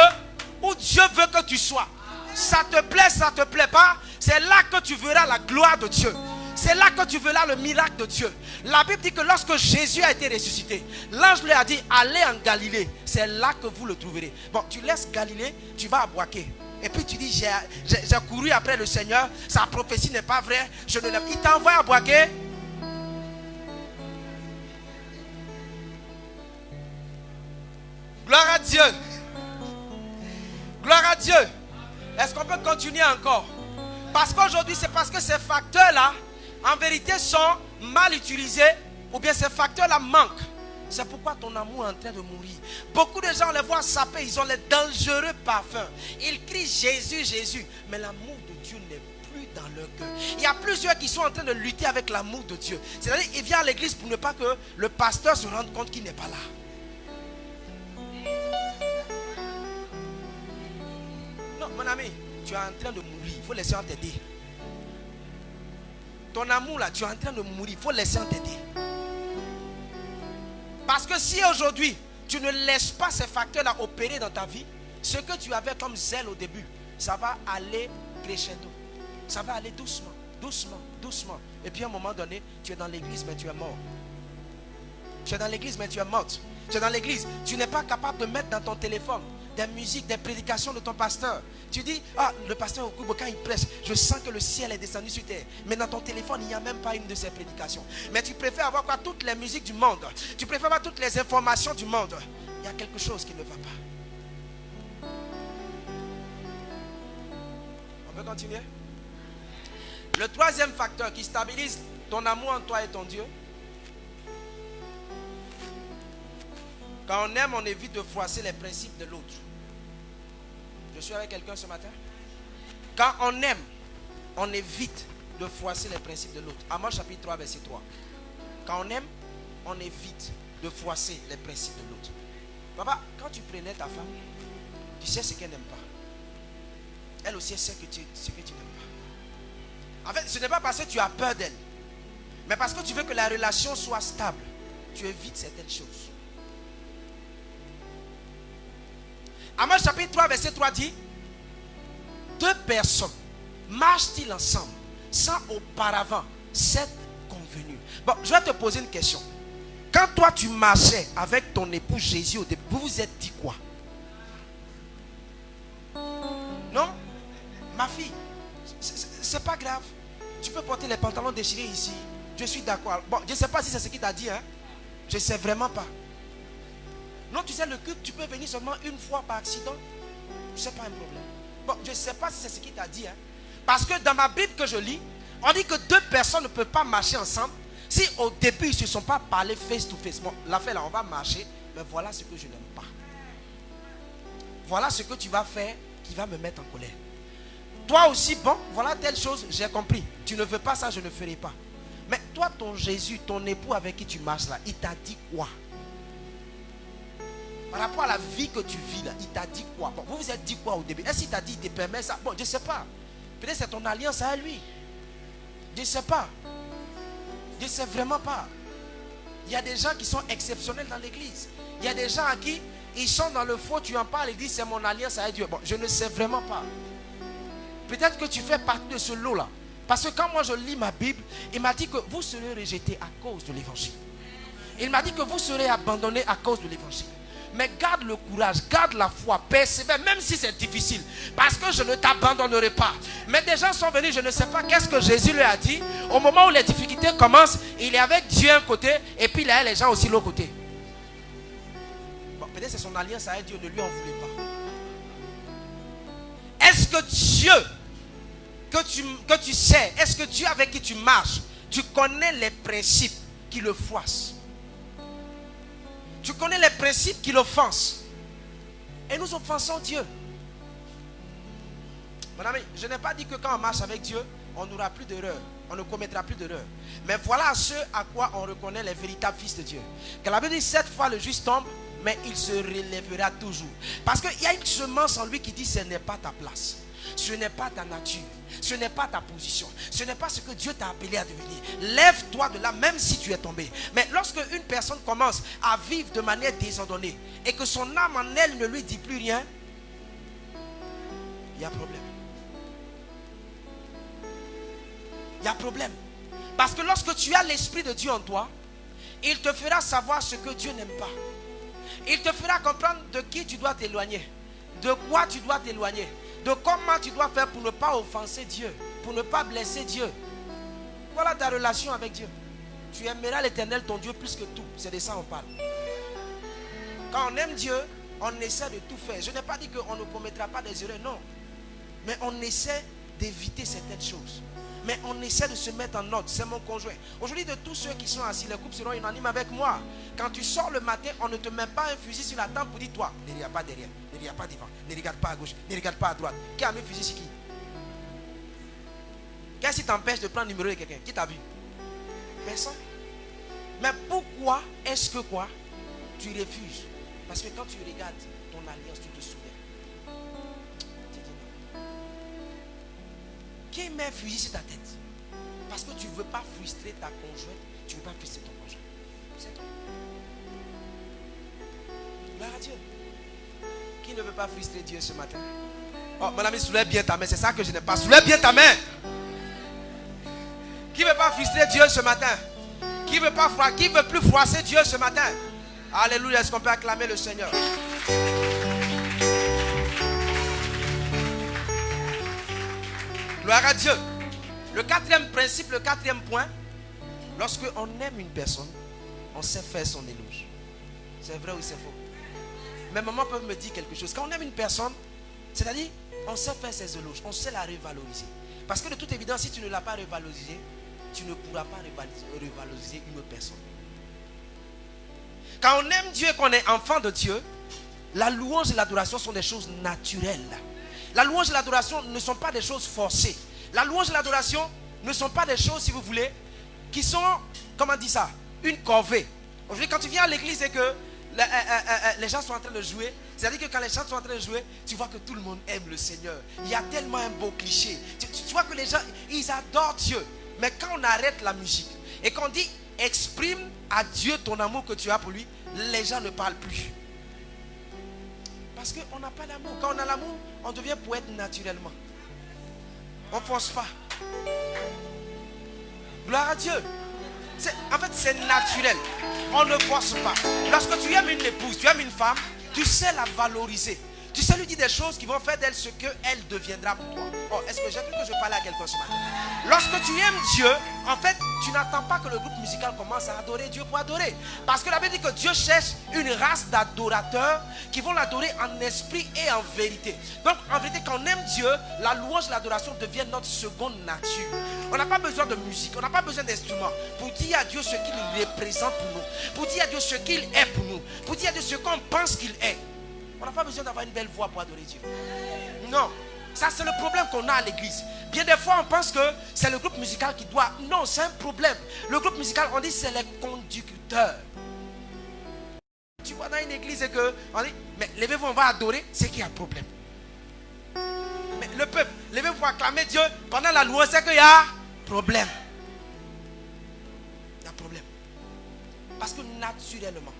où Dieu veut que tu sois. Ça te plaît pas. C'est là que tu verras la gloire de Dieu. C'est là que tu verras le miracle de Dieu. La Bible dit que lorsque Jésus a été ressuscité, l'ange lui a dit, allez en Galilée. C'est là que vous le trouverez. Bon, tu laisses Galilée, tu vas à Boaké. Et puis tu dis, j'ai couru après le Seigneur. Sa prophétie n'est pas vraie. Je ne l'aime. Il t'envoie à Boaké. Gloire à Dieu. Gloire à Dieu. Est-ce qu'on peut continuer encore? Parce qu'aujourd'hui, c'est parce que ces facteurs-là, en vérité, sont mal utilisés, ou bien ces facteurs-là manquent. C'est pourquoi ton amour est en train de mourir. Beaucoup de gens les voient saper, ils ont les dangereux parfums. Ils crient Jésus, Jésus. Mais l'amour de Dieu n'est plus dans leur cœur. Il y a plusieurs qui sont en train de lutter avec l'amour de Dieu. C'est-à-dire, ils viennent à l'église pour ne pas que le pasteur se rende compte qu'il n'est pas là. Non, mon ami, tu es en train de mourir. Il faut laisser t'aider. Ton amour là, tu es en train de mourir. Il faut laisser t'aider. Parce que si aujourd'hui, tu ne laisses pas ces facteurs là opérer dans ta vie, ce que tu avais comme zèle au début, ça va aller crescendo. Ça va aller doucement, doucement, doucement. Et puis à un moment donné, tu es dans l'église mais tu es mort. Tu es dans l'église mais tu es morte. Tu es dans l'église, tu n'es pas capable de mettre dans ton téléphone des musiques, des prédications de ton pasteur. Tu dis, ah, le pasteur quand il prêche, je sens que le ciel est descendu sur terre. Mais dans ton téléphone, il n'y a même pas une de ces prédications. Mais tu préfères avoir quoi? Toutes les musiques du monde. Tu préfères avoir toutes les informations du monde. Il y a quelque chose qui ne va pas. On peut continuer? Le troisième facteur qui stabilise ton amour en toi et ton Dieu. Quand on aime, on évite de froisser les principes de l'autre. Je suis avec quelqu'un ce matin. Quand on aime, on évite de froisser les principes de l'autre. Amos chapitre 3, verset 3. Quand on aime, on évite de froisser les principes de l'autre. Papa, quand tu prenais ta femme, tu sais ce qu'elle n'aime pas. Elle aussi sait ce que tu n'aimes pas. En fait, ce n'est pas parce que tu as peur d'elle, mais parce que tu veux que la relation soit stable. Tu évites certaines choses. Amos chapitre 3, verset 3 dit: deux personnes marchent-ils ensemble sans auparavant s'être convenus? Bon, je vais te poser une question. Quand toi tu marchais avec ton époux Jésus au début, vous vous êtes dit quoi? Non? Ma fille, c'est pas grave. Tu peux porter les pantalons déchirés ici. Je suis d'accord. Bon, je ne sais pas si c'est ce qu'il t'a dit, hein? Je ne sais vraiment pas. Non, tu sais, le culte, tu peux venir seulement une fois par accident. Ce n'est pas un problème. Bon, je ne sais pas si c'est ce qu'il t'a dit, hein? Parce que dans ma Bible que je lis, on dit que deux personnes ne peuvent pas marcher ensemble si au début ils ne se sont pas parlé face to face. Bon, l'affaire là, on va marcher, mais voilà ce que je n'aime pas. Voilà ce que tu vas faire qui va me mettre en colère. Toi aussi, bon, voilà telle chose, j'ai compris. Tu ne veux pas ça, je ne ferai pas. Mais toi, ton Jésus, ton époux avec qui tu marches là, il t'a dit quoi? Par rapport à la vie que tu vis là, il t'a dit quoi? Bon, vous vous êtes dit quoi au début? Est-ce qu'il t'a dit, il te permet ça? Bon, je ne sais pas. Peut-être c'est ton alliance à lui. Je ne sais pas. Je ne sais vraiment pas. Il y a des gens qui sont exceptionnels dans l'église. Il y a des gens à qui ils sont dans le faux, tu en parles et dis c'est mon alliance avec Dieu. Bon, je ne sais vraiment pas. Peut-être que tu fais partie de ce lot-là. Parce que quand moi je lis ma Bible, il m'a dit que vous serez rejetés à cause de l'évangile. Il m'a dit que vous serez abandonnés à cause de l'évangile. Mais garde le courage, garde la foi, persévère, même si c'est difficile. Parce que je ne t'abandonnerai pas. Mais des gens sont venus, je ne sais pas qu'est-ce que Jésus lui a dit. Au moment où les difficultés commencent, il est avec Dieu un côté, et puis il a les gens aussi de l'autre côté. Bon, peut-être c'est son alliance avec Dieu, ne lui en voulez pas. Est-ce que Dieu, que tu sais, est-ce que Dieu avec qui tu marches, tu connais les principes qui le froissent? Tu connais les principes qui l'offensent. Et nous offensons Dieu. Mon ami, je n'ai pas dit que quand on marche avec Dieu, on n'aura plus d'erreurs. On ne commettra plus d'erreurs. Mais voilà ce à quoi on reconnaît les véritables fils de Dieu. Quand la Bible dit 7 fois le juste tombe, mais il se relèvera toujours. Parce qu'il y a une semence en lui qui dit ce n'est pas ta place. Ce n'est pas ta nature. Ce n'est pas ta position. Ce n'est pas ce que Dieu t'a appelé à devenir. Lève-toi de là même si tu es tombé. Mais lorsque une personne commence à vivre de manière désordonnée et que son âme en elle ne lui dit plus rien, il y a problème. Il y a problème. Parce que lorsque tu as l'Esprit de Dieu en toi, il te fera savoir ce que Dieu n'aime pas. Il te fera comprendre de qui tu dois t'éloigner. De quoi tu dois t'éloigner. De comment tu dois faire pour ne pas offenser Dieu, pour ne pas blesser Dieu. Voilà ta relation avec Dieu. Tu aimeras l'Éternel ton Dieu plus que tout. C'est de ça qu'on parle. Quand on aime Dieu, on essaie de tout faire. Je n'ai pas dit qu'on ne commettra pas des erreurs, non. Mais on essaie d'éviter certaines choses. Mais on essaie de se mettre en ordre. C'est mon conjoint. Aujourd'hui, de tous ceux qui sont assis, les couples seront unanimes avec moi. Quand tu sors le matin, on ne te met pas un fusil sur la tempe pour dire toi, ne regarde pas derrière, ne regarde pas devant, ne regarde pas à gauche, ne regarde pas à droite. Qui a mis le fusil sur qui? Qu'est-ce qui t'empêche de prendre le numéro de quelqu'un? Qui t'a vu? Personne. Mais pourquoi est-ce que quoi? Tu refuses? Parce que quand tu regardes ton alliance, tu te souviens. Qui met un fusil sur ta tête? Parce que tu ne veux pas frustrer ta conjointe, tu ne veux pas frustrer ton conjoint. C'est tout. Gloire à Dieu. Qui ne veut pas frustrer Dieu ce matin? Oh, mon ami, soulève bien ta main. C'est ça que je n'ai pas. Soulève bien ta main. Qui ne veut pas frustrer Dieu ce matin? Qui veut pas qui veut plus froisser Dieu ce matin? Alléluia. Est-ce qu'on peut acclamer le Seigneur? Gloire à Dieu. Le quatrième principe, le quatrième point, lorsque on aime une personne, on sait faire son éloge. C'est vrai ou c'est faux? Mes mamans peuvent me dire quelque chose. Quand on aime une personne, c'est-à-dire, on sait faire ses éloges, on sait la revaloriser. Parce que de toute évidence, si tu ne l'as pas revalorisée, tu ne pourras pas revaloriser une autre personne. Quand on aime Dieu et qu'on est enfant de Dieu, la louange et l'adoration sont des choses naturelles. La louange et l'adoration ne sont pas des choses forcées. La louange et l'adoration ne sont pas des choses, si vous voulez, qui sont, comment on dit ça, une corvée. Aujourd'hui, quand tu viens à l'église et que les gens sont en train de jouer, c'est-à-dire que quand les gens sont en train de jouer, tu vois que tout le monde aime le Seigneur. Il y a tellement un beau cliché. Tu vois que les gens, ils adorent Dieu. Mais quand on arrête la musique et qu'on dit exprime à Dieu ton amour que tu as pour lui, les gens ne parlent plus. Parce qu'on n'a pas d'amour. Quand on a l'amour, on devient poète naturellement. On ne force pas. Gloire à Dieu. En fait, c'est naturel. On ne force pas. Lorsque tu aimes une épouse, tu aimes une femme, tu sais la valoriser. Tu sais lui dire des choses qui vont faire d'elle ce qu'elle deviendra pour toi. Oh, est-ce que j'ai cru que je parlais à quelqu'un ce matin? Lorsque tu aimes Dieu, en fait, tu n'attends pas que le groupe musical commence à adorer Dieu pour adorer. Parce que la Bible dit que Dieu cherche une race d'adorateurs qui vont l'adorer en esprit et en vérité. Donc, en vérité, quand on aime Dieu, la louange et l'adoration deviennent notre seconde nature. On n'a pas besoin de musique, on n'a pas besoin d'instruments pour dire à Dieu ce qu'il représente pour nous, pour dire à Dieu ce qu'il est pour nous, pour dire à Dieu ce qu'on pense qu'il est. On n'a pas besoin d'avoir une belle voix pour adorer Dieu. Non, ça c'est le problème qu'on a à l'église. Bien des fois on pense que c'est le groupe musical qui doit. Non, c'est un problème. Le groupe musical, on dit c'est les conducteurs. Tu vois dans une église et que on dit mais levez-vous, on va adorer, c'est qu'il y a un problème. Mais le peuple, levez-vous pour acclamer Dieu pendant la louange, c'est qu'il y a problème. Il y a problème. Parce que naturellement,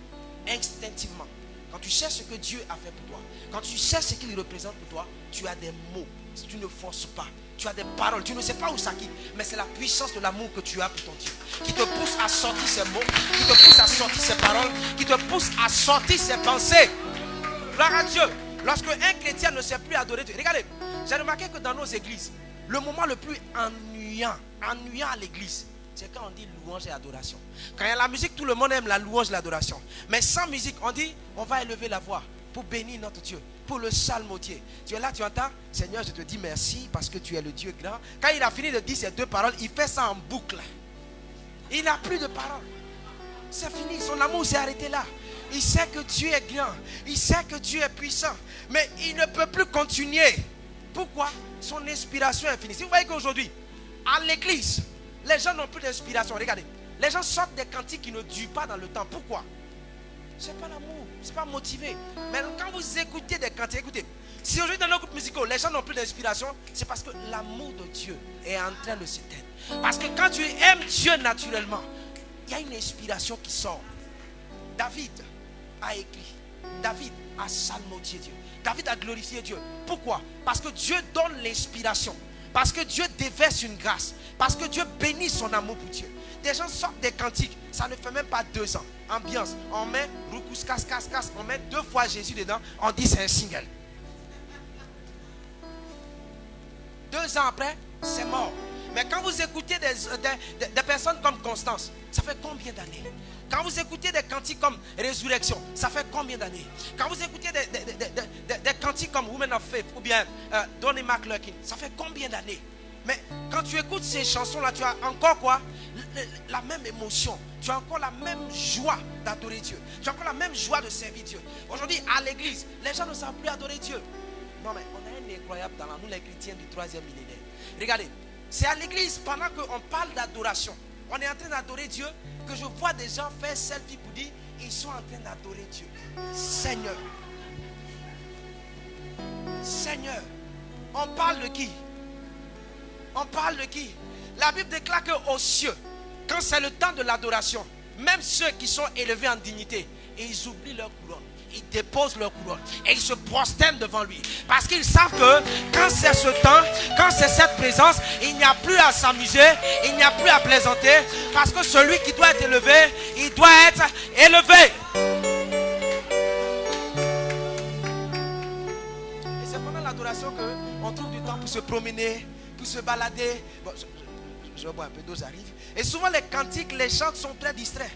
instinctivement, quand tu cherches ce que Dieu a fait pour toi, quand tu cherches ce qu'il représente pour toi, tu as des mots. Si tu ne forces pas, tu as des paroles. Tu ne sais pas où ça quitte, mais c'est la puissance de l'amour que tu as pour ton Dieu qui te pousse à sortir ces mots, qui te pousse à sortir ces paroles, qui te pousse à sortir ces pensées. Gloire à Dieu. Lorsque un chrétien ne sait plus adorer Dieu, regardez, j'ai remarqué que dans nos églises, le moment le plus ennuyant à l'église, c'est quand on dit louange et adoration. Quand il y a la musique, tout le monde aime la louange et l'adoration. Mais sans musique, on dit, on va élever la voix pour bénir notre Dieu, pour le psalmodier. Tu es là, tu entends, Seigneur, je te dis merci parce que tu es le Dieu grand. Quand il a fini de dire ces deux paroles, il fait ça en boucle. Il n'a plus de paroles. C'est fini, son amour s'est arrêté là. Il sait que Dieu est grand, il sait que Dieu est puissant, mais il ne peut plus continuer. Pourquoi? Son inspiration est finie. Si vous voyez qu'aujourd'hui, à l'église, les gens n'ont plus d'inspiration. Regardez, les gens sortent des cantiques qui ne durent pas dans le temps. Pourquoi? C'est pas l'amour, c'est pas motivé. Mais quand vous écoutez des cantiques, écoutez, si aujourd'hui dans nos groupes musicaux, les gens n'ont plus d'inspiration, c'est parce que l'amour de Dieu est en train de s'éteindre. Parce que quand tu aimes Dieu naturellement, il y a une inspiration qui sort. David a écrit, David a psalmodié Dieu, David a glorifié Dieu. Pourquoi? Parce que Dieu donne l'inspiration. Parce que Dieu déverse une grâce. Parce que Dieu bénit son amour pour Dieu. Des gens sortent des cantiques. Ça ne fait même pas 2 ans. Ambiance. On met Roucous, casse. On met 2 fois Jésus dedans. On dit c'est un single. 2 ans après, c'est mort. Mais quand vous écoutez des personnes comme Constance, ça fait combien d'années? Quand vous écoutez des cantiques comme Résurrection, ça fait combien d'années? Quand vous écoutez des cantiques comme Women of Faith ou bien Donnie McClurkin, ça fait combien d'années? Mais quand tu écoutes ces chansons-là, tu as encore quoi? La même émotion. Tu as encore la même joie d'adorer Dieu. Tu as encore la même joie de servir Dieu. Aujourd'hui, à l'église, les gens ne savent plus adorer Dieu. Non mais on a un incroyable talent, nous les chrétiens du 3e millénaire. Regardez, c'est à l'église, pendant qu'on parle d'adoration, on est en train d'adorer Dieu, que je vois des gens faire selfie pour dire ils sont en train d'adorer Dieu. Seigneur, Seigneur, on parle de qui? On parle de qui? La Bible déclare qu'aux cieux, quand c'est le temps de l'adoration, même ceux qui sont élevés en dignité, ils oublient leur couronne. Ils déposent leur couronne et ils se prosternent devant lui. Parce qu'ils savent que quand c'est ce temps, quand c'est cette présence, il n'y a plus à s'amuser, il n'y a plus à plaisanter. Parce que celui qui doit être élevé, il doit être élevé. Et c'est pendant l'adoration qu'on trouve du temps pour se promener, pour se balader. Bon, je bois un peu d'eau, j'arrive. Et souvent les cantiques, les chants sont très distraits.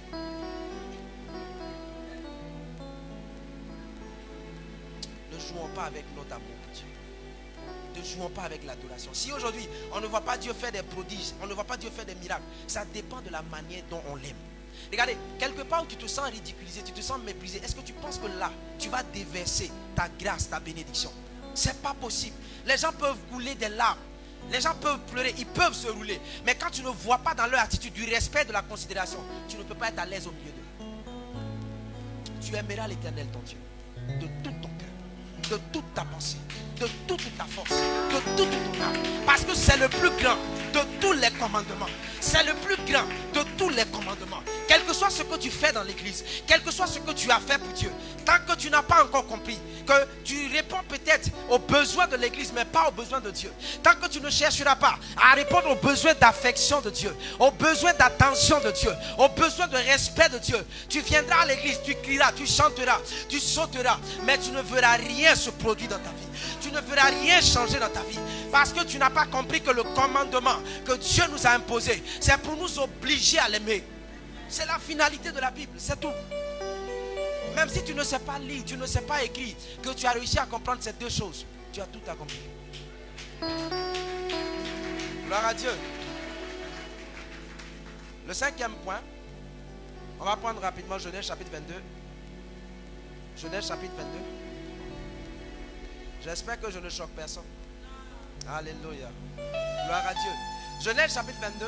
Ne jouons pas avec notre amour pour Dieu. Ne jouons pas avec l'adoration. Si aujourd'hui on ne voit pas Dieu faire des prodiges, on ne voit pas Dieu faire des miracles, ça dépend de la manière dont on l'aime. Regardez, quelque part où tu te sens ridiculisé, tu te sens méprisé, est-ce que tu penses que là tu vas déverser ta grâce, ta bénédiction? C'est pas possible. Les gens peuvent couler des larmes. Les gens peuvent pleurer, ils peuvent se rouler. Mais quand tu ne vois pas dans leur attitude du respect, de la considération, tu ne peux pas être à l'aise au milieu d'eux. Tu aimeras l'Éternel ton Dieu de tout ton cœur, de toute ta pensée, de toute ta force, de toute ton âme. Parce que c'est le plus grand de tous les commandements. C'est le plus grand de tous les commandements. Quel que soit ce que tu fais dans l'église, quel que soit ce que tu as fait pour Dieu, tant que tu n'as pas encore compris que tu réponds peut-être aux besoins de l'église, mais pas aux besoins de Dieu. Tant que tu ne chercheras pas à répondre aux besoins d'affection de Dieu, aux besoins d'attention de Dieu, aux besoins de respect de Dieu, tu viendras à l'église, tu crieras, tu chanteras, tu sauteras, mais tu ne verras rien se produire dans ta vie. Tu ne verras rien changer dans ta vie. Parce que tu n'as pas compris que le commandement que Dieu nous a imposé, c'est pour nous obliger à l'aimer. C'est la finalité de la Bible, c'est tout. Même si tu ne sais pas lire, tu ne sais pas écrire, que tu as réussi à comprendre ces deux choses, tu as tout accompli. Gloire à Dieu. Le 5e point, on va prendre rapidement Genèse chapitre 22. Genèse chapitre 22. J'espère que je ne choque personne. Alléluia. Gloire à Dieu. Genèse chapitre 22,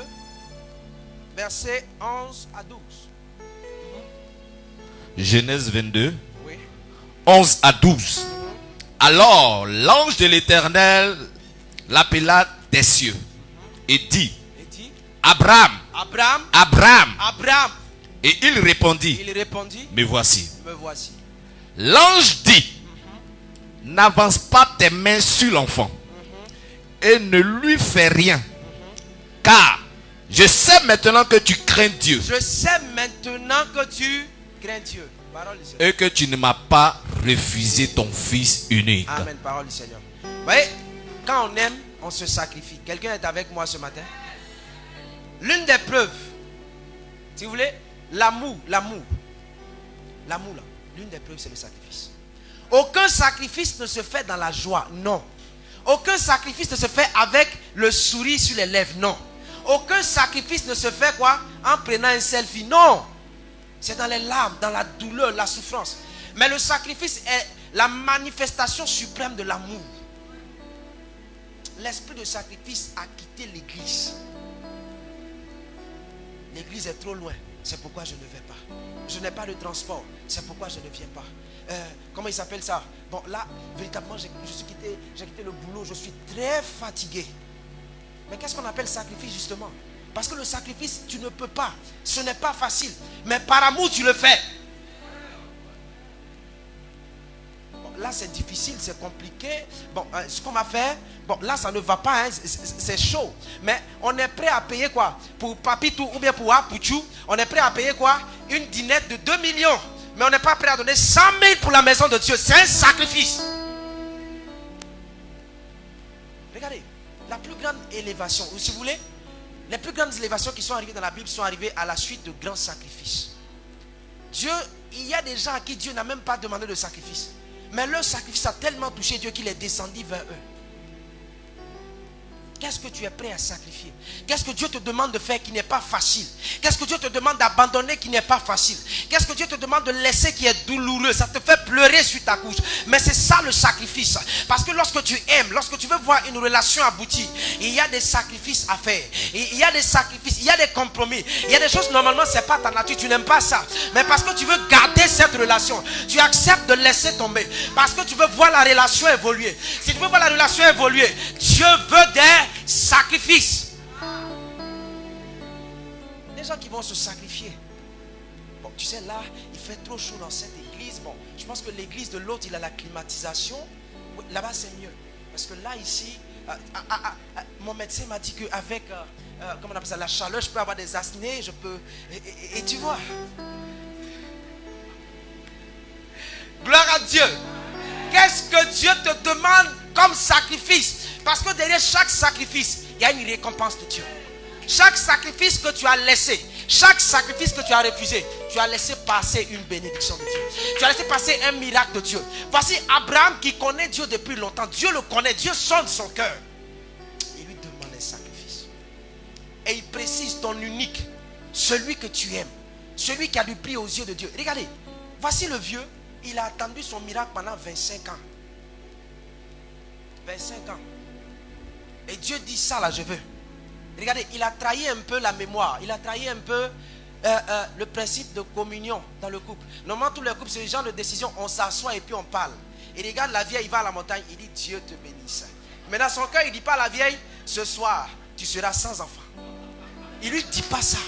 versets 11 à 12. Genèse 22, Oui. 11 à 12. Alors l'ange de l'Éternel l'appela des cieux et dit, Abraham, Abraham, Abraham. Abraham. Et il répondit, Il répondit, me voici. me voici. L'ange dit, n'avance pas tes mains sur l'enfant et ne lui fais rien, car je sais maintenant que tu crains Dieu. Je sais maintenant que tu crains Dieu. Parole du Seigneur. Et que tu ne m'as pas refusé ton fils unique. Amen. Parole du Seigneur. Vous voyez, quand on aime, on se sacrifie. Quelqu'un est avec moi ce matin? L'une des preuves, si vous voulez, l'amour là, l'une des preuves c'est le sacrifice. Aucun sacrifice ne se fait dans la joie, non. Aucun sacrifice ne se fait avec le sourire sur les lèvres, non. Aucun sacrifice ne se fait quoi? En prenant un selfie, non. C'est dans les larmes, dans la douleur, la souffrance. Mais le sacrifice est la manifestation suprême de l'amour. L'esprit de sacrifice a quitté l'église. L'église est trop loin, c'est pourquoi je ne vais pas. Je n'ai pas de transport, c'est pourquoi je ne viens pas. Comment il s'appelle ça? Bon, là, véritablement, j'ai quitté le boulot, je suis très fatigué. Mais qu'est-ce qu'on appelle sacrifice justement? Parce que le sacrifice, tu ne peux pas. Ce n'est pas facile. Mais par amour, tu le fais. Bon, là, c'est difficile, c'est compliqué. Bon, ce qu'on va faire, bon, là, ça ne va pas. Hein, c'est chaud. Mais on est prêt à payer quoi? Pour Papitou ou bien pour Apuchou, on est prêt à payer quoi? Une dînette de 2 millions. Mais on n'est pas prêt à donner 100 000 pour la maison de Dieu. C'est un sacrifice. Regardez, la plus grande élévation, ou si vous voulez, les plus grandes élévations qui sont arrivées dans la Bible sont arrivées à la suite de grands sacrifices. Dieu, il y a des gens à qui Dieu n'a même pas demandé de sacrifice. Mais leur sacrifice a tellement touché Dieu qu'il est descendu vers eux. Qu'est-ce que tu es prêt à sacrifier? Qu'est-ce que Dieu te demande de faire qui n'est pas facile? Qu'est-ce que Dieu te demande d'abandonner qui n'est pas facile? Qu'est-ce que Dieu te demande de laisser qui est douloureux? Ça te fait pleurer sur ta couche. Mais c'est ça le sacrifice. Parce que lorsque tu aimes, lorsque tu veux voir une relation aboutir, il y a des sacrifices à faire. Il y a des sacrifices, il y a des compromis. Il y a des choses, normalement, ce n'est pas ta nature. Tu n'aimes pas ça. Mais parce que tu veux garder cette relation, tu acceptes de laisser tomber. Parce que tu veux voir la relation évoluer. Si tu veux voir la relation évoluer, Dieu veut des sacrifices. Des gens qui vont se sacrifier. Bon, tu sais, là, il fait trop chaud dans cette église. Bon, je pense que l'église de l'autre, il a la climatisation. Oui, là-bas, c'est mieux. Parce que là, ici, mon médecin m'a dit qu'avec, comment on appelle ça, la chaleur, je peux avoir des apnées, je peux... Et tu vois. Gloire à Dieu. Qu'est-ce que Dieu te demande comme sacrifice? Parce que derrière chaque sacrifice, il y a une récompense de Dieu. Chaque sacrifice que tu as laissé, chaque sacrifice que tu as refusé, tu as laissé passer une bénédiction de Dieu. Tu as laissé passer un miracle de Dieu. Voici Abraham qui connaît Dieu depuis longtemps. Dieu le connaît, Dieu sonde son cœur. Il lui demande un sacrifice. Et il précise ton unique, celui que tu aimes, celui qui a du prix aux yeux de Dieu. Regardez, voici le vieux, il a attendu son miracle pendant 25 ans. 25 ans. Et Dieu dit ça là, je veux. Regardez, il a trahi un peu la mémoire. Il a trahi un peu le principe de communion dans le couple. Normalement, tous les couples, c'est le genre de décision. On s'assoit et puis on parle. Il regarde la vieille, il va à la montagne, il dit Dieu te bénisse. Mais dans son cœur, il ne dit pas à la vieille, ce soir, tu seras sans enfant. Il ne lui dit pas ça.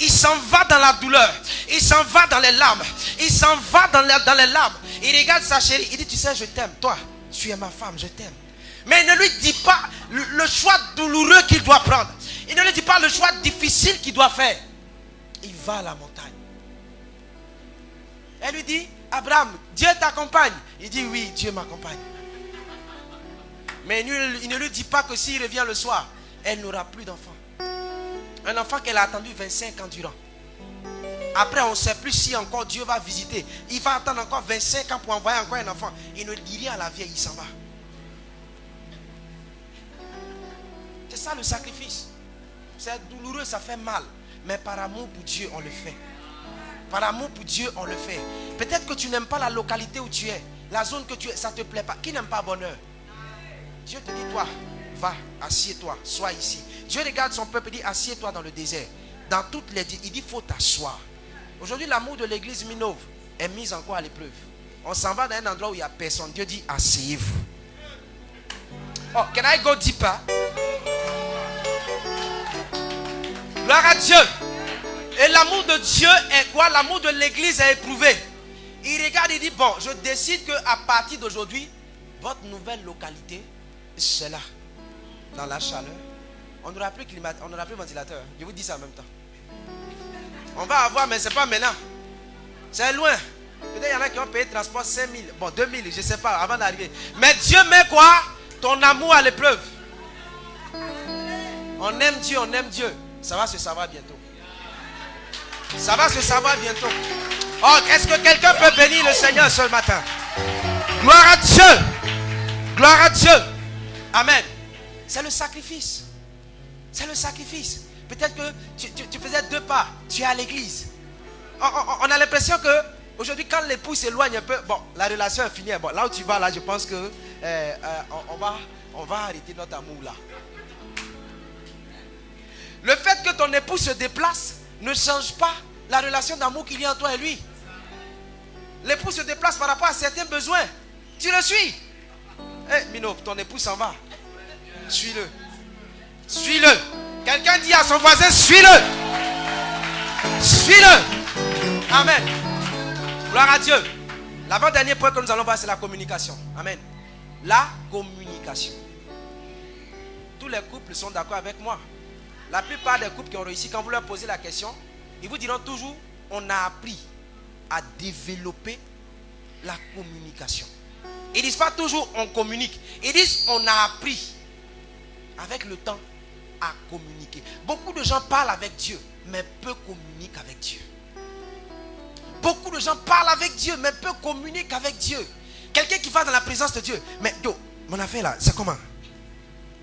Il s'en va dans la douleur. Il s'en va dans les larmes. Il s'en va dans les larmes. Il regarde sa chérie. Il dit, tu sais, je t'aime. Toi, tu es ma femme, je t'aime. Mais il ne lui dit pas le choix douloureux qu'il doit prendre. Il ne lui dit pas le choix difficile qu'il doit faire. Il va à la montagne. Elle lui dit, Abraham, Dieu t'accompagne. Il dit, oui, Dieu m'accompagne. Mais il ne lui dit pas que s'il revient le soir, elle n'aura plus d'enfant. Un enfant qu'elle a attendu 25 ans durant. Après, on ne sait plus si encore Dieu va visiter. Il va attendre encore 25 ans pour envoyer encore un enfant. Il ne dit rien à la vieille, il s'en va. C'est ça le sacrifice. C'est douloureux, ça fait mal. Mais par amour pour Dieu, on le fait. Par amour pour Dieu, on le fait. Peut-être que tu n'aimes pas la localité où tu es. La zone que tu es, ça ne te plaît pas. Qui n'aime pas bonheur? Dieu te dit, toi, va, assieds-toi, sois ici. Dieu regarde son peuple et dit, assieds-toi dans le désert. Dans toutes les... Il dit, il faut t'asseoir. Aujourd'hui, l'amour de l'église Minov est mis encore à l'épreuve. On s'en va dans un endroit où il n'y a personne. Dieu dit, asseyez-vous. Oh, can I go deeper? Gloire à Dieu. Et l'amour de Dieu est quoi? L'amour de l'église est éprouvé. Il regarde, il dit, bon, je décide qu'à partir d'aujourd'hui, votre nouvelle localité, c'est là. Dans la chaleur. On n'aura plus ventilateur. Je vous dis ça en même temps. On va avoir, mais ce n'est pas maintenant. C'est loin. Peut-être qu'il y en a qui ont payé le transport 5 000. Bon, 2 000, je ne sais pas, avant d'arriver. Mais Dieu met quoi? Ton amour à l'épreuve. On aime Dieu, on aime Dieu. Ça va se savoir bientôt. Ça va se savoir bientôt. Oh, est-ce que quelqu'un peut bénir le Seigneur ce matin? Gloire à Dieu. Gloire à Dieu. Amen. C'est le sacrifice. C'est le sacrifice. Peut-être que tu faisais 2 pas. Tu es à l'église. On a l'impression que aujourd'hui, quand l'époux s'éloigne un peu, bon, la relation est finie. Bon, là où tu vas, là, je pense que on va arrêter notre amour là. Le fait que ton époux se déplace ne change pas la relation d'amour qu'il y a entre toi et lui. L'époux se déplace par rapport à certains besoins. Tu le suis. Minov, ton époux s'en va. Suis-le. Suis-le. Quelqu'un dit à son voisin, suis-le. Suis-le. Amen. Gloire à Dieu. L'avant-dernier point que nous allons voir, c'est la communication. Amen. La communication. Tous les couples sont d'accord avec moi. La plupart des couples qui ont réussi, quand vous leur posez la question, ils vous diront toujours, on a appris à développer la communication. Ils ne disent pas toujours on communique. Ils disent on a appris avec le temps à communiquer. Beaucoup de gens parlent avec Dieu, mais peu communiquent avec Dieu. Beaucoup de gens parlent avec Dieu, mais peu communiquent avec Dieu. Quelqu'un qui va dans la présence de Dieu. Mais yo, mon affaire là, c'est comment?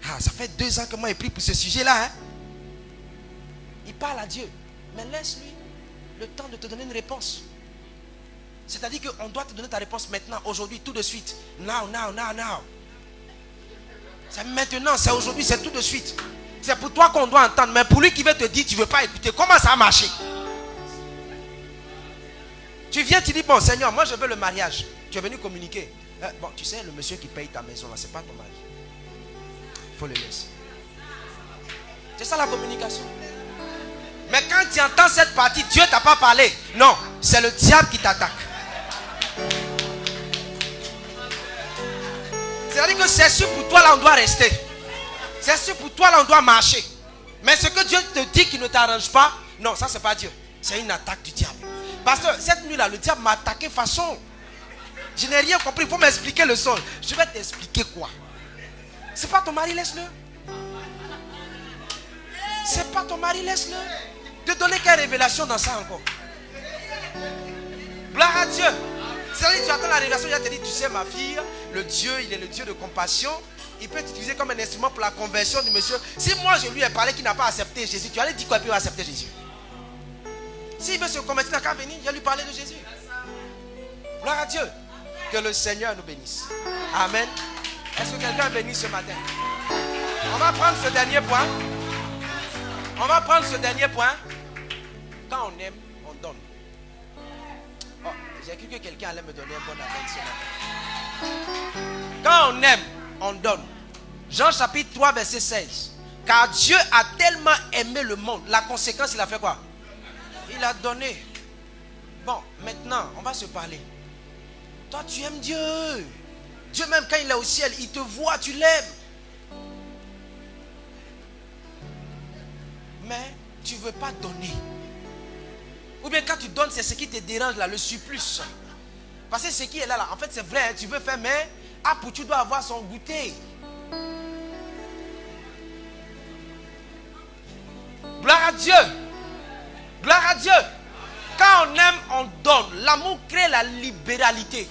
Ah, ça fait 2 ans que moi j'ai pris pour ce sujet-là. Hein? Il parle à Dieu, mais laisse-lui le temps de te donner une réponse. C'est-à-dire qu'on doit te donner ta réponse maintenant, aujourd'hui, tout de suite. Now. C'est maintenant, c'est aujourd'hui, c'est tout de suite. C'est pour toi qu'on doit entendre. Mais pour lui qui veut te dire, tu ne veux pas écouter, comment ça a marché? Tu viens, tu dis, bon Seigneur, moi je veux le mariage. Tu es venu communiquer. Bon, tu sais, le monsieur qui paye ta maison, là, ce n'est pas ton mari. Il faut le laisser. C'est ça la communication. Mais quand tu entends cette partie, Dieu ne t'a pas parlé. Non, c'est le diable qui t'attaque. C'est-à-dire que c'est sûr pour toi là on doit rester. C'est sûr pour toi là on doit marcher. Mais ce que Dieu te dit qui ne t'arrange pas, non, ça c'est pas Dieu. C'est une attaque du diable. Parce que cette nuit là, le diable m'a attaqué façon. Je n'ai rien compris, il faut m'expliquer le sol. Je vais t'expliquer quoi. C'est pas ton mari, laisse-le. C'est pas ton mari, laisse-le. Te donner quelle révélation dans ça encore? Gloire à Dieu. C'est-à-dire que tu attends la révélation, il te dit, tu sais ma fille, le Dieu, il est le Dieu de compassion. Il peut t'utiliser comme un instrument pour la conversion du monsieur. Si moi je lui ai parlé qu'il n'a pas accepté Jésus, tu allais dire quoi, il peut accepter Jésus? S'il veut se convertir, il n'a qu'à venir, il va lui parler de Jésus. Gloire à Dieu. Que le Seigneur nous bénisse. Amen. Est-ce que quelqu'un est béni ce matin? On va prendre ce dernier point. On va prendre ce dernier point. Quand on aime, on donne. Oh, j'ai cru que quelqu'un allait me donner un bon appel ce matin. Quand on aime, on donne. Jean chapitre 3 verset 16. Car Dieu a tellement aimé le monde. La conséquence, il a fait quoi? Il a donné. Bon, maintenant, on va se parler. Toi, tu aimes Dieu. Dieu même quand il est au ciel, il te voit, tu l'aimes. Mais tu ne veux pas donner. Ou bien quand tu donnes, c'est ce qui te dérange là, le surplus. Parce que ce qui est là, en fait c'est vrai, hein, tu veux faire, mais pour tu dois avoir son goûter. Gloire à Dieu. Gloire à Dieu. Quand on aime, on donne. L'amour crée la libéralité.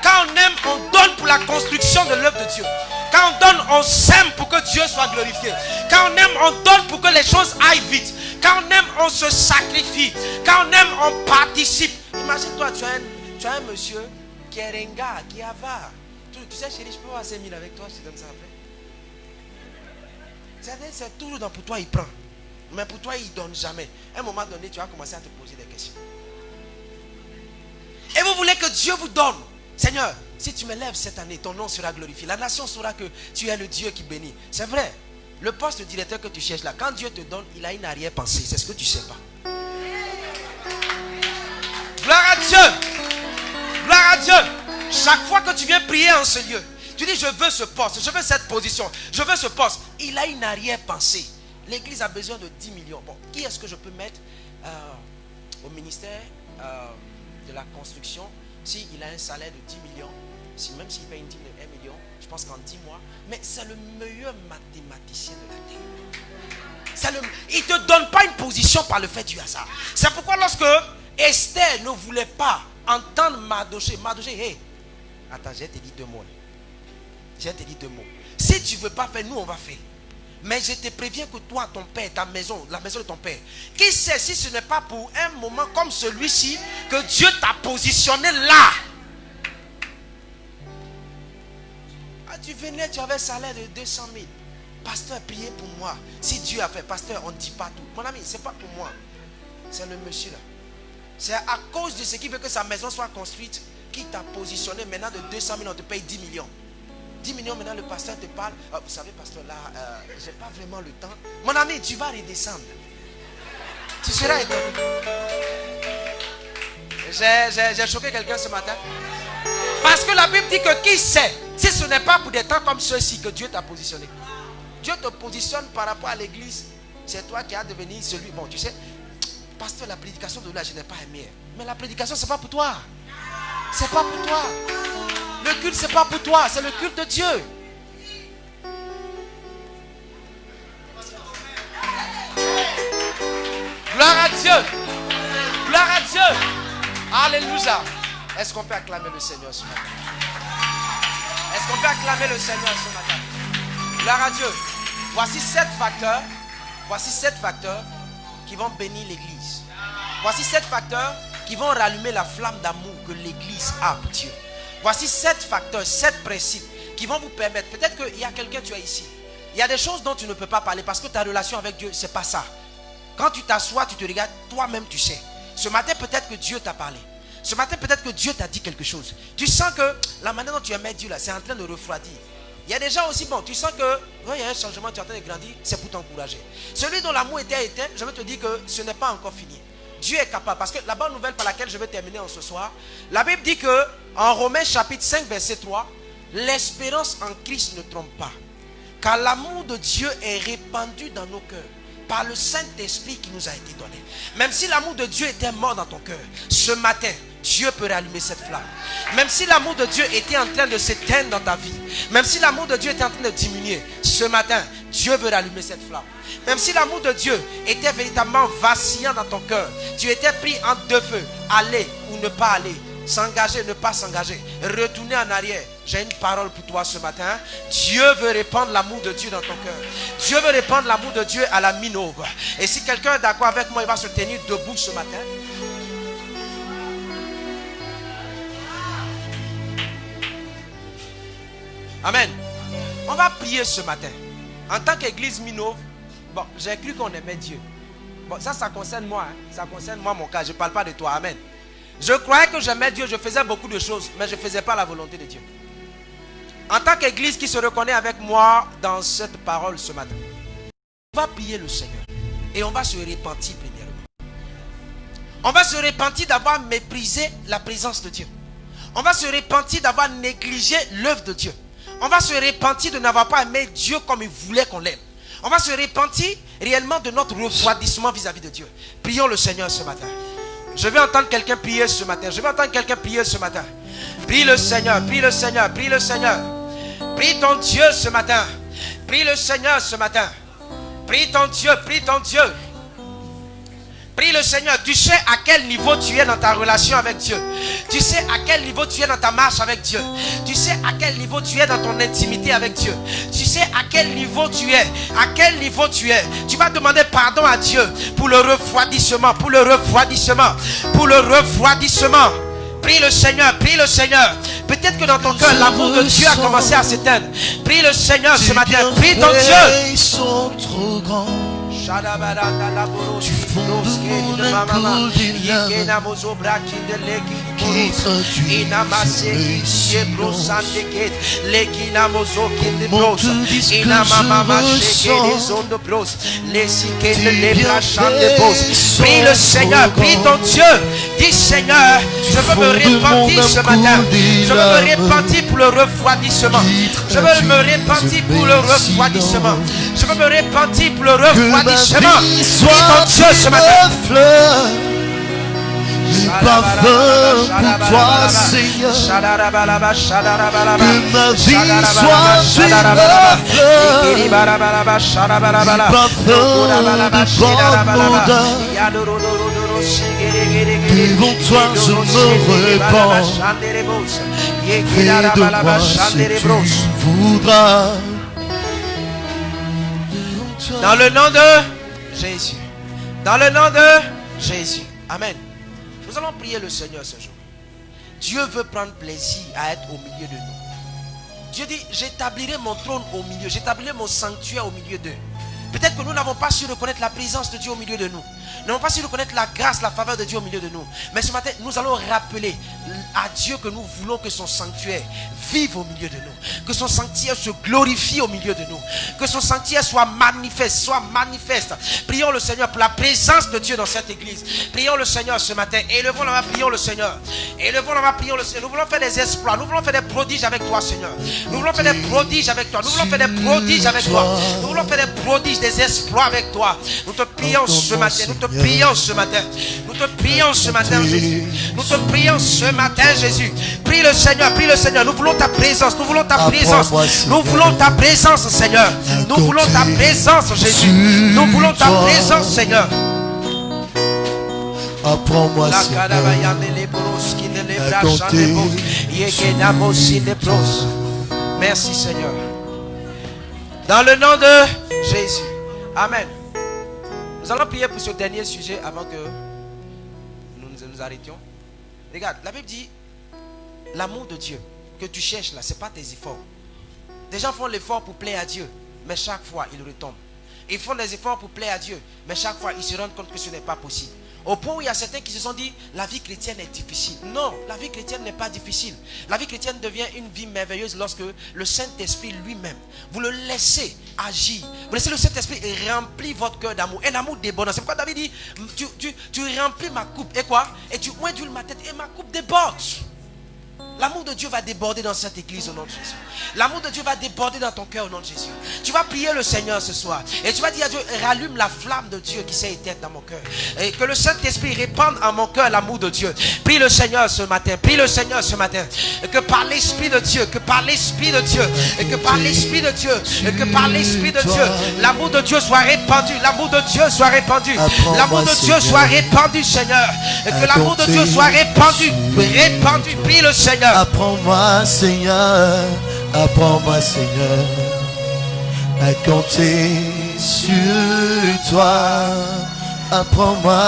Quand on aime, on donne pour la construction de l'œuvre de Dieu. Quand on donne, on sème pour que Dieu soit glorifié. Quand on aime, on donne pour que les choses aillent vite. Quand on aime, on se sacrifie. Quand on aime, on participe. Imagine-toi, tu as un monsieur qui est ringa, qui est avare. Tu sais, chérie, je peux avoir 5 000 avec toi, je te donne ça après. C'est toujours dans pour toi, il prend. Mais pour toi, il ne donne jamais. À un moment donné, tu vas commencer à te poser des questions. Et vous voulez que Dieu vous donne. Seigneur, si tu me lèves cette année, ton nom sera glorifié. La nation saura que tu es le Dieu qui bénit. C'est vrai. Le poste de directeur que tu cherches là, quand Dieu te donne, il a une arrière-pensée. C'est ce que tu ne sais pas. Gloire à Dieu. Gloire à Dieu. Chaque fois que tu viens prier en ce lieu, tu dis je veux ce poste, je veux cette position, je veux ce poste. Il a une arrière-pensée. L'église a besoin de 10 millions. Bon, qui est-ce que je peux mettre au ministère de la construction? S'il a un salaire de 10 millions, même s'il paye une dîme de 1 million, je pense qu'en 10 mois, mais c'est le meilleur mathématicien de la terre. Il ne te donne pas une position par le fait du hasard. C'est pourquoi lorsque Esther ne voulait pas entendre Mardoché, hey, attends, j'ai te dit 2 mots. J'ai te dit 2 mots. Si tu ne veux pas faire, nous on va faire. Mais je te préviens que toi, ton père, ta maison, la maison de ton père, qui sait si ce n'est pas pour un moment comme celui-ci que Dieu t'a positionné là. Tu venais, tu avais un salaire de 200 000. Pasteur, priez pour moi. Si Dieu a fait, pasteur, on ne dit pas tout. Mon ami, ce n'est pas pour moi. C'est le monsieur là. C'est à cause de ce qui veut que sa maison soit construite qui t'a positionné. Maintenant de 200 000, on te paye 10 millions. 10 millions, maintenant le pasteur te parle. Oh, vous savez, pasteur, là, je n'ai pas vraiment le temps. Mon ami, tu vas redescendre. Tu seras étonné. J'ai choqué quelqu'un ce matin. Parce que la Bible dit que qui sait, si ce n'est pas pour des temps comme ceux-ci que Dieu t'a positionné. Dieu te positionne par rapport à l'église. C'est toi qui as devenu celui. Bon, tu sais, pasteur, la prédication de là, je n'ai pas aimé. Mais la prédication, ce n'est pas pour toi. C'est pas pour toi. Le culte, ce n'est pas pour toi, c'est le culte de Dieu. Gloire à Dieu. Gloire à Dieu. Alléluia. Est-ce qu'on peut acclamer le Seigneur ce matin? Est-ce qu'on peut acclamer le Seigneur ce matin? Gloire à Dieu. Voici 7 facteurs. Voici 7 facteurs qui vont bénir l'église. Voici 7 facteurs qui vont rallumer la flamme d'amour que l'église a pour Dieu. Voici 7 facteurs, 7 principes qui vont vous permettre. Peut-être qu'il y a quelqu'un, tu es ici. Il y a des choses dont tu ne peux pas parler parce que ta relation avec Dieu, ce n'est pas ça. Quand tu t'assois, tu te regardes, toi-même tu sais. Ce matin, peut-être que Dieu t'a parlé. Ce matin, peut-être que Dieu t'a dit quelque chose. Tu sens que la manière dont tu aimais Dieu là, c'est en train de refroidir. Il y a des gens aussi, bon, tu sens que quand il y a un changement, tu es en train de grandir, c'est pour t'encourager. Celui dont l'amour était éteint, je veux te dire que ce n'est pas encore fini. Dieu est capable. Parce que la bonne nouvelle par laquelle je vais terminer en ce soir, la Bible dit que en Romains chapitre 5 verset 3, l'espérance en Christ ne trompe pas. Car l'amour de Dieu est répandu dans nos cœurs par le Saint-Esprit qui nous a été donné. Même si l'amour de Dieu était mort dans ton cœur, ce matin, Dieu peut rallumer cette flamme. Même si l'amour de Dieu était en train de s'éteindre dans ta vie, même si l'amour de Dieu était en train de diminuer, ce matin, Dieu veut rallumer cette flamme. Même si l'amour de Dieu était véritablement vacillant dans ton cœur, tu étais pris entre 2 feux, aller ou ne pas aller, s'engager, ne pas s'engager, retourner en arrière. J'ai une parole pour toi ce matin. Dieu veut répandre l'amour de Dieu dans ton cœur. Dieu veut répandre l'amour de Dieu à la Minove. Et si quelqu'un est d'accord avec moi, il va se tenir debout ce matin. Amen. On va prier ce matin. En tant qu'église Minov, bon, j'ai cru qu'on aimait Dieu. Bon, ça concerne moi. Hein. Ça concerne moi, mon cas. Je ne parle pas de toi. Amen. Je croyais que j'aimais Dieu. Je faisais beaucoup de choses. Mais je ne faisais pas la volonté de Dieu. En tant qu'église qui se reconnaît avec moi dans cette parole ce matin, on va prier le Seigneur. Et on va se repentir premièrement. On va se repentir d'avoir méprisé la présence de Dieu. On va se repentir d'avoir négligé l'œuvre de Dieu. On va se repentir de n'avoir pas aimé Dieu comme il voulait qu'on l'aime. On va se repentir réellement de notre refroidissement vis-à-vis de Dieu. Prions le Seigneur ce matin. Je vais entendre quelqu'un prier ce matin. Je vais entendre quelqu'un prier ce matin. Prie le Seigneur, prie le Seigneur, prie le Seigneur. Prie ton Dieu ce matin. Prie le Seigneur ce matin. Prie ton Dieu, prie ton Dieu. Prie le Seigneur. Tu sais à quel niveau tu es dans ta relation avec Dieu. Tu sais à quel niveau tu es dans ta marche avec Dieu. Tu sais à quel niveau tu es dans ton intimité avec Dieu. Tu sais à quel niveau tu es. À quel niveau tu es. Tu vas demander pardon à Dieu pour le refroidissement. Pour le refroidissement. Pour le refroidissement. Prie le Seigneur, prie le Seigneur. Peut-être que dans ton cœur, l'amour de Dieu a commencé à s'éteindre. Prie le Seigneur ce matin. Prie ton Dieu. Sont trop grands. Tu fondes mon épaule des lames qui traduisent mon tout disque prie le Seigneur, prie ton Dieu. Dis Seigneur, je veux me repentir ce matin. Je veux me repentir pour le refroidissement. Je veux me repentir pour le refroidissement. Je veux me repentir pour le refroidissement. Prie ton Dieu ce matin. Parfum pour toi, Seigneur. Que ma vie soit une devant toi je me répands. Fais de moi ce que tu voudras. Dans le nom de Jésus. Dans le nom de Jésus. Amen. Nous allons prier le Seigneur ce jour. Dieu veut prendre plaisir à être au milieu de nous. Dieu dit, j'établirai mon trône au milieu. J'établirai mon sanctuaire au milieu d'eux. Peut-être que nous n'avons pas su reconnaître la présence de Dieu au milieu de nous. Nous n'avons pas su reconnaître la grâce, la faveur de Dieu au milieu de nous. Mais ce matin, nous allons rappeler à Dieu que nous voulons que son sanctuaire vive au milieu de nous. Que son sanctuaire se glorifie au milieu de nous. Que son sanctuaire soit manifeste. Prions le Seigneur pour la présence de Dieu dans cette église. Prions le Seigneur ce matin. Élevons la main, prions le Seigneur. Élevons la main, prions le Seigneur. Nous voulons faire des exploits. Nous voulons faire des prodiges avec toi, Seigneur. Nous voulons faire des prodiges avec toi. Nous voulons faire des prodiges avec toi. Nous voulons faire des prodiges, des exploits avec toi. Nous te prions ce matin. Nous te prions ce matin. Nous te prions ce matin, Jésus. Nous te prions ce matin, Jésus. Prie le Seigneur, prie le Seigneur. Nous voulons ta présence. Nous voulons ta présence. Nous voulons ta présence, Seigneur. Nous voulons ta présence, Jésus. Nous voulons ta présence, Seigneur. Apprends-moi, Seigneur, à compter. Merci, Seigneur. Dans le nom de Jésus. Amen. Nous allons prier pour ce dernier sujet avant que nous arrêtions. Regarde, la Bible dit l'amour de Dieu que tu cherches là, ce n'est pas tes efforts. Des gens font l'effort pour plaire à Dieu, mais chaque fois ils retombent. Ils font des efforts pour plaire à Dieu, mais chaque fois ils se rendent compte que ce n'est pas possible. Au point où il y a certains qui se sont dit la vie chrétienne est difficile. Non, la vie chrétienne n'est pas difficile. La vie chrétienne devient une vie merveilleuse lorsque le Saint-Esprit lui-même, vous le laissez agir. Vous laissez le Saint-Esprit remplir votre cœur d'amour. Un amour débordant. C'est pourquoi David dit tu remplis ma coupe. Et quoi? Et tu oindules ma tête et ma coupe déborde. L'amour de Dieu va déborder dans cette église au nom de Jésus. L'amour de Dieu va déborder dans ton cœur au nom de Jésus. Tu vas prier le Seigneur ce soir. Et tu vas dire à Dieu, rallume la flamme de Dieu qui s'est éteinte dans mon cœur. Et que le Saint-Esprit répande en mon cœur l'amour de Dieu. Prie le Seigneur ce matin. Prie le Seigneur ce matin. Et que par l'Esprit de Dieu, que par l'Esprit de Dieu, et que par l'Esprit de Dieu, et que par l'Esprit de Dieu, l'amour de Dieu soit répandu. L'amour de Dieu soit répandu. L'amour de Dieu soit répandu, Seigneur. Et que l'amour de Dieu soit répandu. Répandu. Prie le Seigneur. Apprends-moi, Seigneur, apprends-moi, Seigneur, à compter sur toi. Apprends-moi,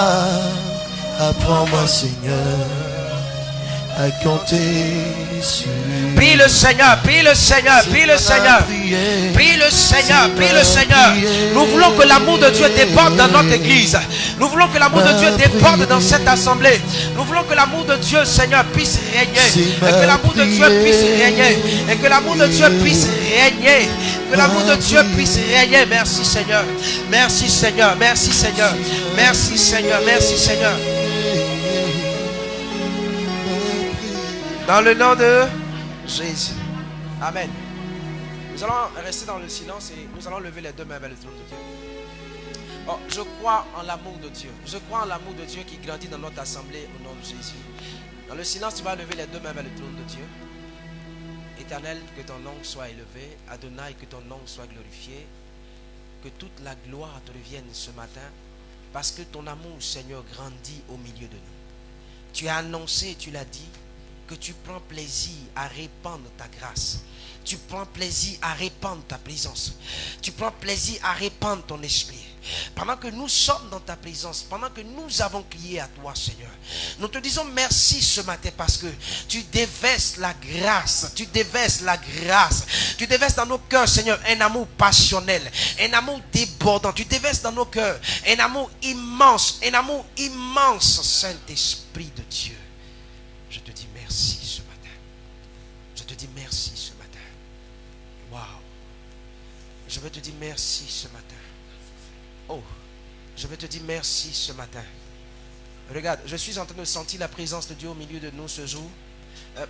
apprends-moi, Seigneur, à compter sur. Prie le Seigneur, prie le Seigneur, prie le Seigneur. Prie le Seigneur, prie le Seigneur. Nous voulons que l'amour de Dieu déborde dans notre église. Nous voulons que l'amour de Dieu déborde dans cette assemblée. Nous voulons que l'amour de Dieu, Seigneur, puisse régner. Et que l'amour de Dieu puisse régner. Et que l'amour de Dieu puisse régner. Que l'amour de Dieu puisse régner. Merci Seigneur. Merci Seigneur. Merci Seigneur. Merci Seigneur. Merci Seigneur. Dans le nom de Jésus. Amen. Nous allons rester dans le silence et nous allons lever les deux mains vers le trône de Dieu. Oh, je crois en l'amour de Dieu. Je crois en l'amour de Dieu qui grandit dans notre assemblée au nom de Jésus. Dans le silence, tu vas lever les deux mains vers le trône de Dieu. Éternel, que ton nom soit élevé. Adonai, que ton nom soit glorifié. Que toute la gloire te revienne ce matin. Parce que ton amour, Seigneur, grandit au milieu de nous. Tu as annoncé, tu l'as dit, que tu prends plaisir à répandre ta grâce. Tu prends plaisir à répandre ta présence. Tu prends plaisir à répandre ton esprit. Pendant que nous sommes dans ta présence, pendant que nous avons crié à toi, Seigneur, nous te disons merci ce matin parce que tu déverses la grâce. Tu déverses la grâce. Tu déverses dans nos cœurs, Seigneur, un amour passionnel, un amour débordant. Tu déverses dans nos cœurs un amour immense, Saint-Esprit de Dieu. Je te dis merci ce matin. Je te dis merci ce matin. Waouh. Je veux te dire merci ce matin. Oh, je veux te dire merci ce matin. Regarde, je suis en train de sentir la présence de Dieu au milieu de nous ce jour.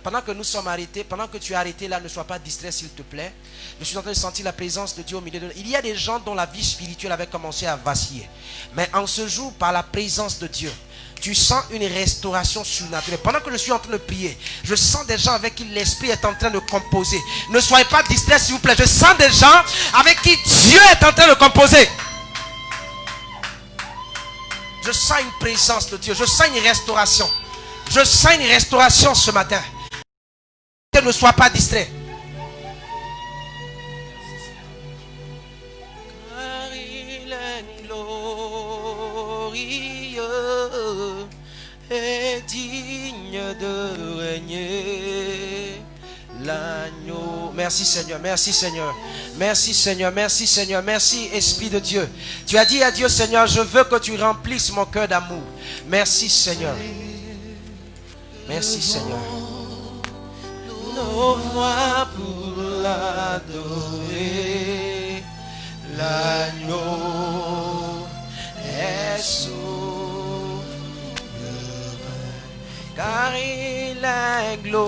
Pendant que nous sommes arrêtés, pendant que tu es arrêté là, ne sois pas distrait s'il te plaît. Je suis en train de sentir la présence de Dieu au milieu de nous. Il y a des gens dont la vie spirituelle avait commencé à vaciller. Mais en ce jour, par la présence de Dieu, tu sens une restauration surnaturelle. Pendant que je suis en train de prier, je sens des gens avec qui l'Esprit est en train de composer. Ne soyez pas distraits s'il vous plaît. Je sens des gens avec qui Dieu est en train de composer. Je sens une présence de Dieu. Je sens une restauration. Je sens une restauration ce matin. Ne sois pas distrait. Car il est glorieux et digne de régner. L'agneau. Merci Seigneur, merci Seigneur. Merci Seigneur, merci Seigneur, merci Esprit de Dieu. Tu as dit à Dieu, Seigneur, je veux que tu remplisses mon cœur d'amour. Merci Seigneur. Merci Seigneur. Nos voix pour l'adorer. L'agneau est souverain, car il est glorieux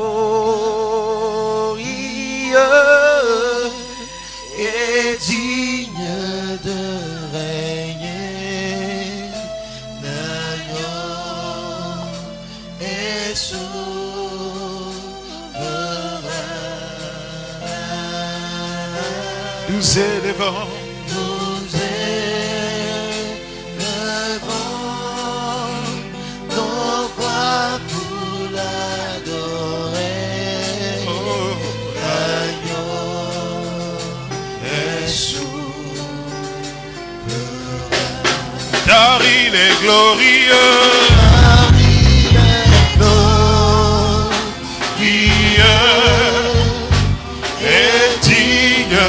et digne de régner. L'agneau est souverain. Nous élevons. Nous élevons nos voix pour l'adorer. Oh, L'agneau est souverain. car il est glorieux. Car il est glorieux Et digne.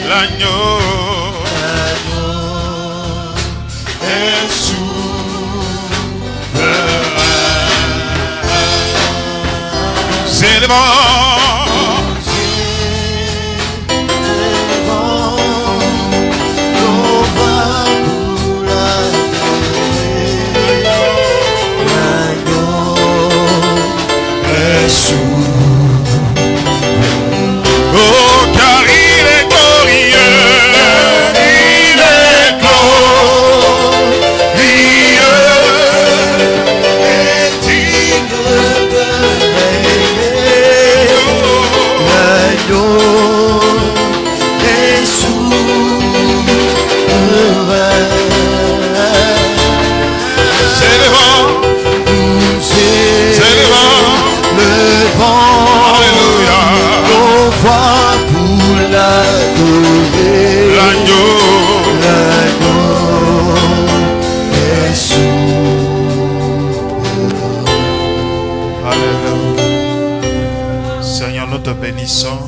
L'agneau est souverain. Nous élevons. nos voix pour l'adorer. L'agneau est souverain. Oh, car il est glorieux. Il est glorieux. Et digne de régner. L'agneau est souverain. S'élevant. Nous S'élevant. élevons Alléluia. nos voix pour l'adorer. L'agneau. L'agneau est souverain. Seigneur, nous te bénissons.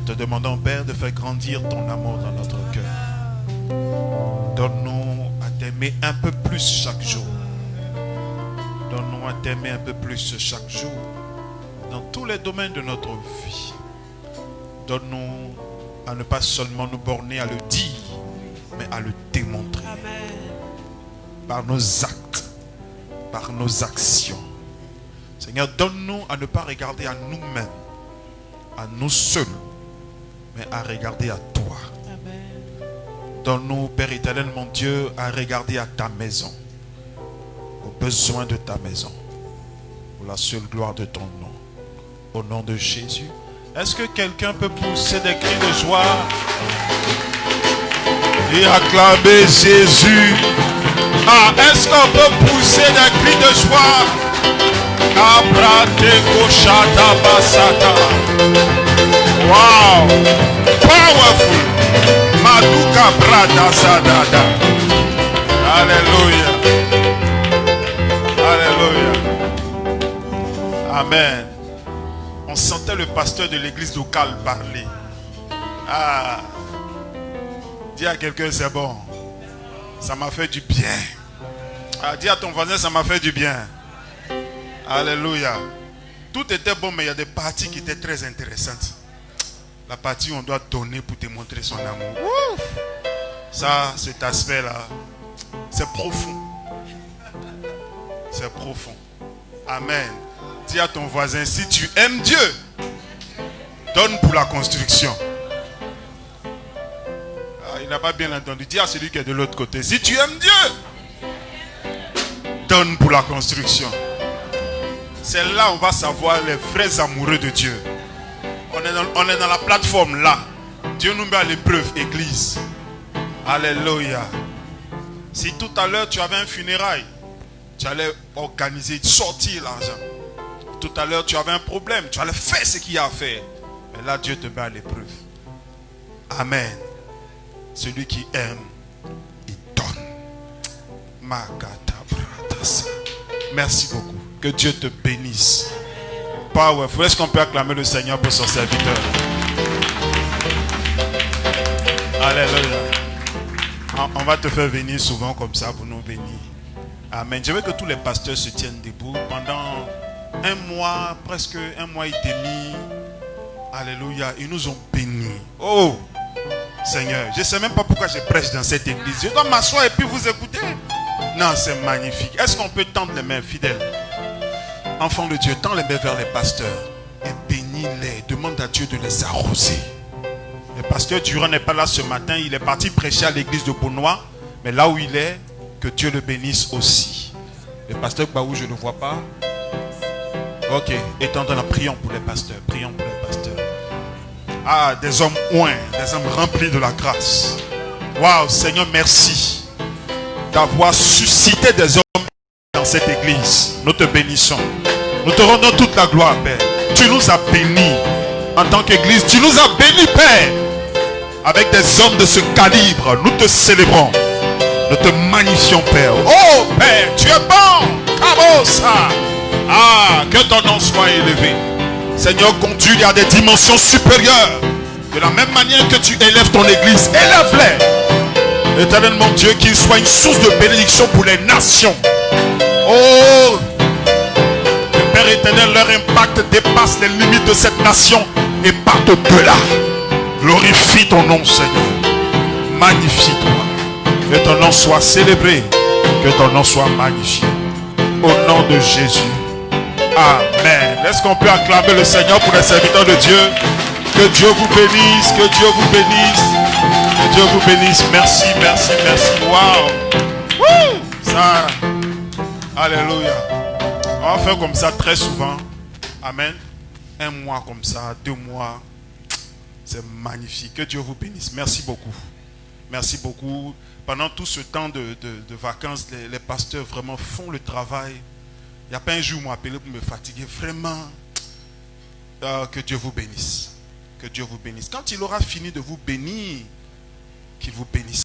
Te demandons, Père, de faire grandir ton amour dans notre cœur. Donne-nous à t'aimer un peu plus chaque jour. Donne-nous à t'aimer un peu plus chaque jour. Dans tous les domaines de notre vie. Donne-nous à ne pas seulement nous borner à le dire, mais à le démontrer. Par nos actes, par nos actions. Seigneur, donne-nous à ne pas regarder à nous-mêmes, à nous seuls, mais à regarder à toi. Donne-nous, Père éternel, mon Dieu, à regarder à ta maison, aux besoins de ta maison, pour la seule gloire de ton nom. Au nom de Jésus. Est-ce que quelqu'un peut pousser des cris de joie et acclamer Jésus? Ah, est-ce qu'on peut pousser des cris de joie? Wow! Powerful! Maduka brada sadada. Alléluia. Alléluia. Amen. On sentait le pasteur de l'église locale parler. Ah, dis à quelqu'un, c'est bon. Ça m'a fait du bien. Ah, dis à ton voisin, ça m'a fait du bien. Alléluia. Tout était bon, mais il y a des parties qui étaient très intéressantes. La partie où on doit donner pour te montrer son amour. Ouf. Ça, cet aspect-là, c'est profond. C'est profond. Amen. Dis à ton voisin, si tu aimes Dieu, donne pour la construction. Ah, il n'a pas bien entendu. Dis à celui qui est de l'autre côté, si tu aimes Dieu, donne pour la construction. C'est là où on va savoir les vrais amoureux de Dieu. On est dans la plateforme là. Dieu nous met à l'épreuve, église. Alléluia. Si tout à l'heure tu avais un funérail, tu allais organiser, sortir l'argent. Tout à l'heure tu avais un problème, tu allais faire ce qu'il y a à faire. Mais là Dieu te met à l'épreuve. Amen. Celui qui aime, il donne. Merci beaucoup. Que Dieu te bénisse. Powerful. Est-ce qu'on peut acclamer le Seigneur pour son serviteur? Alléluia. On va te faire venir souvent comme ça pour nous bénir. Amen. Je veux que tous les pasteurs se tiennent debout pendant un mois, presque un mois et demi. Alléluia. Ils nous ont bénis. Oh Seigneur, je ne sais même pas pourquoi je prêche dans cette église. Je dois m'asseoir et puis vous écouter. Non, c'est magnifique. Est-ce qu'on peut tendre les mains, fidèles? Enfants de Dieu, tends les mains vers les pasteurs et bénis-les. Demande à Dieu de les arroser. Le pasteur Durand n'est pas là ce matin. Il est parti prêcher à l'église de Beaunois. Mais là où il est, que Dieu le bénisse aussi. Le pasteur Baou, je ne le vois pas. Ok, étendons la prions pour les pasteurs. Prions pour les pasteurs. Ah, des hommes oints, des hommes remplis de la grâce. Waouh, Seigneur, merci d'avoir suscité des hommes dans cette église. Nous te bénissons. Nous te rendons toute la gloire, Père. Tu nous as bénis en tant qu'église. Tu nous as bénis, Père. Avec des hommes de ce calibre, nous te célébrons. Nous te magnifions, Père. Oh, Père, tu es bon. Kabosa. Ah, que ton nom soit élevé. Seigneur, conduis-les à des dimensions supérieures. De la même manière que tu élèves ton église, élève-les. Éternel mon Dieu, qu'il soit une source de bénédiction pour les nations. Oh, le Père éternel, leur impact dépasse les limites de cette nation et part au-delà. Glorifie ton nom, Seigneur. Magnifie-toi. Que ton nom soit célébré. Que ton nom soit magnifié. Au nom de Jésus. Amen. Est-ce qu'on peut acclamer le Seigneur pour les serviteurs de Dieu? Que Dieu vous bénisse. Que Dieu vous bénisse. Que Dieu vous bénisse. Merci, merci, merci. Waouh. Wouh. Ça. Alléluia. On va faire comme ça très souvent. Amen. Un mois comme ça, 2 mois. C'est magnifique. Que Dieu vous bénisse. Merci beaucoup. Merci beaucoup. Pendant tout ce temps de vacances, les pasteurs vraiment font le travail. Il n'y a pas un jour où ils m'ont appelé pour me fatiguer. Vraiment. Que Dieu vous bénisse. Que Dieu vous bénisse. Quand il aura fini de vous bénir, qu'il vous bénisse.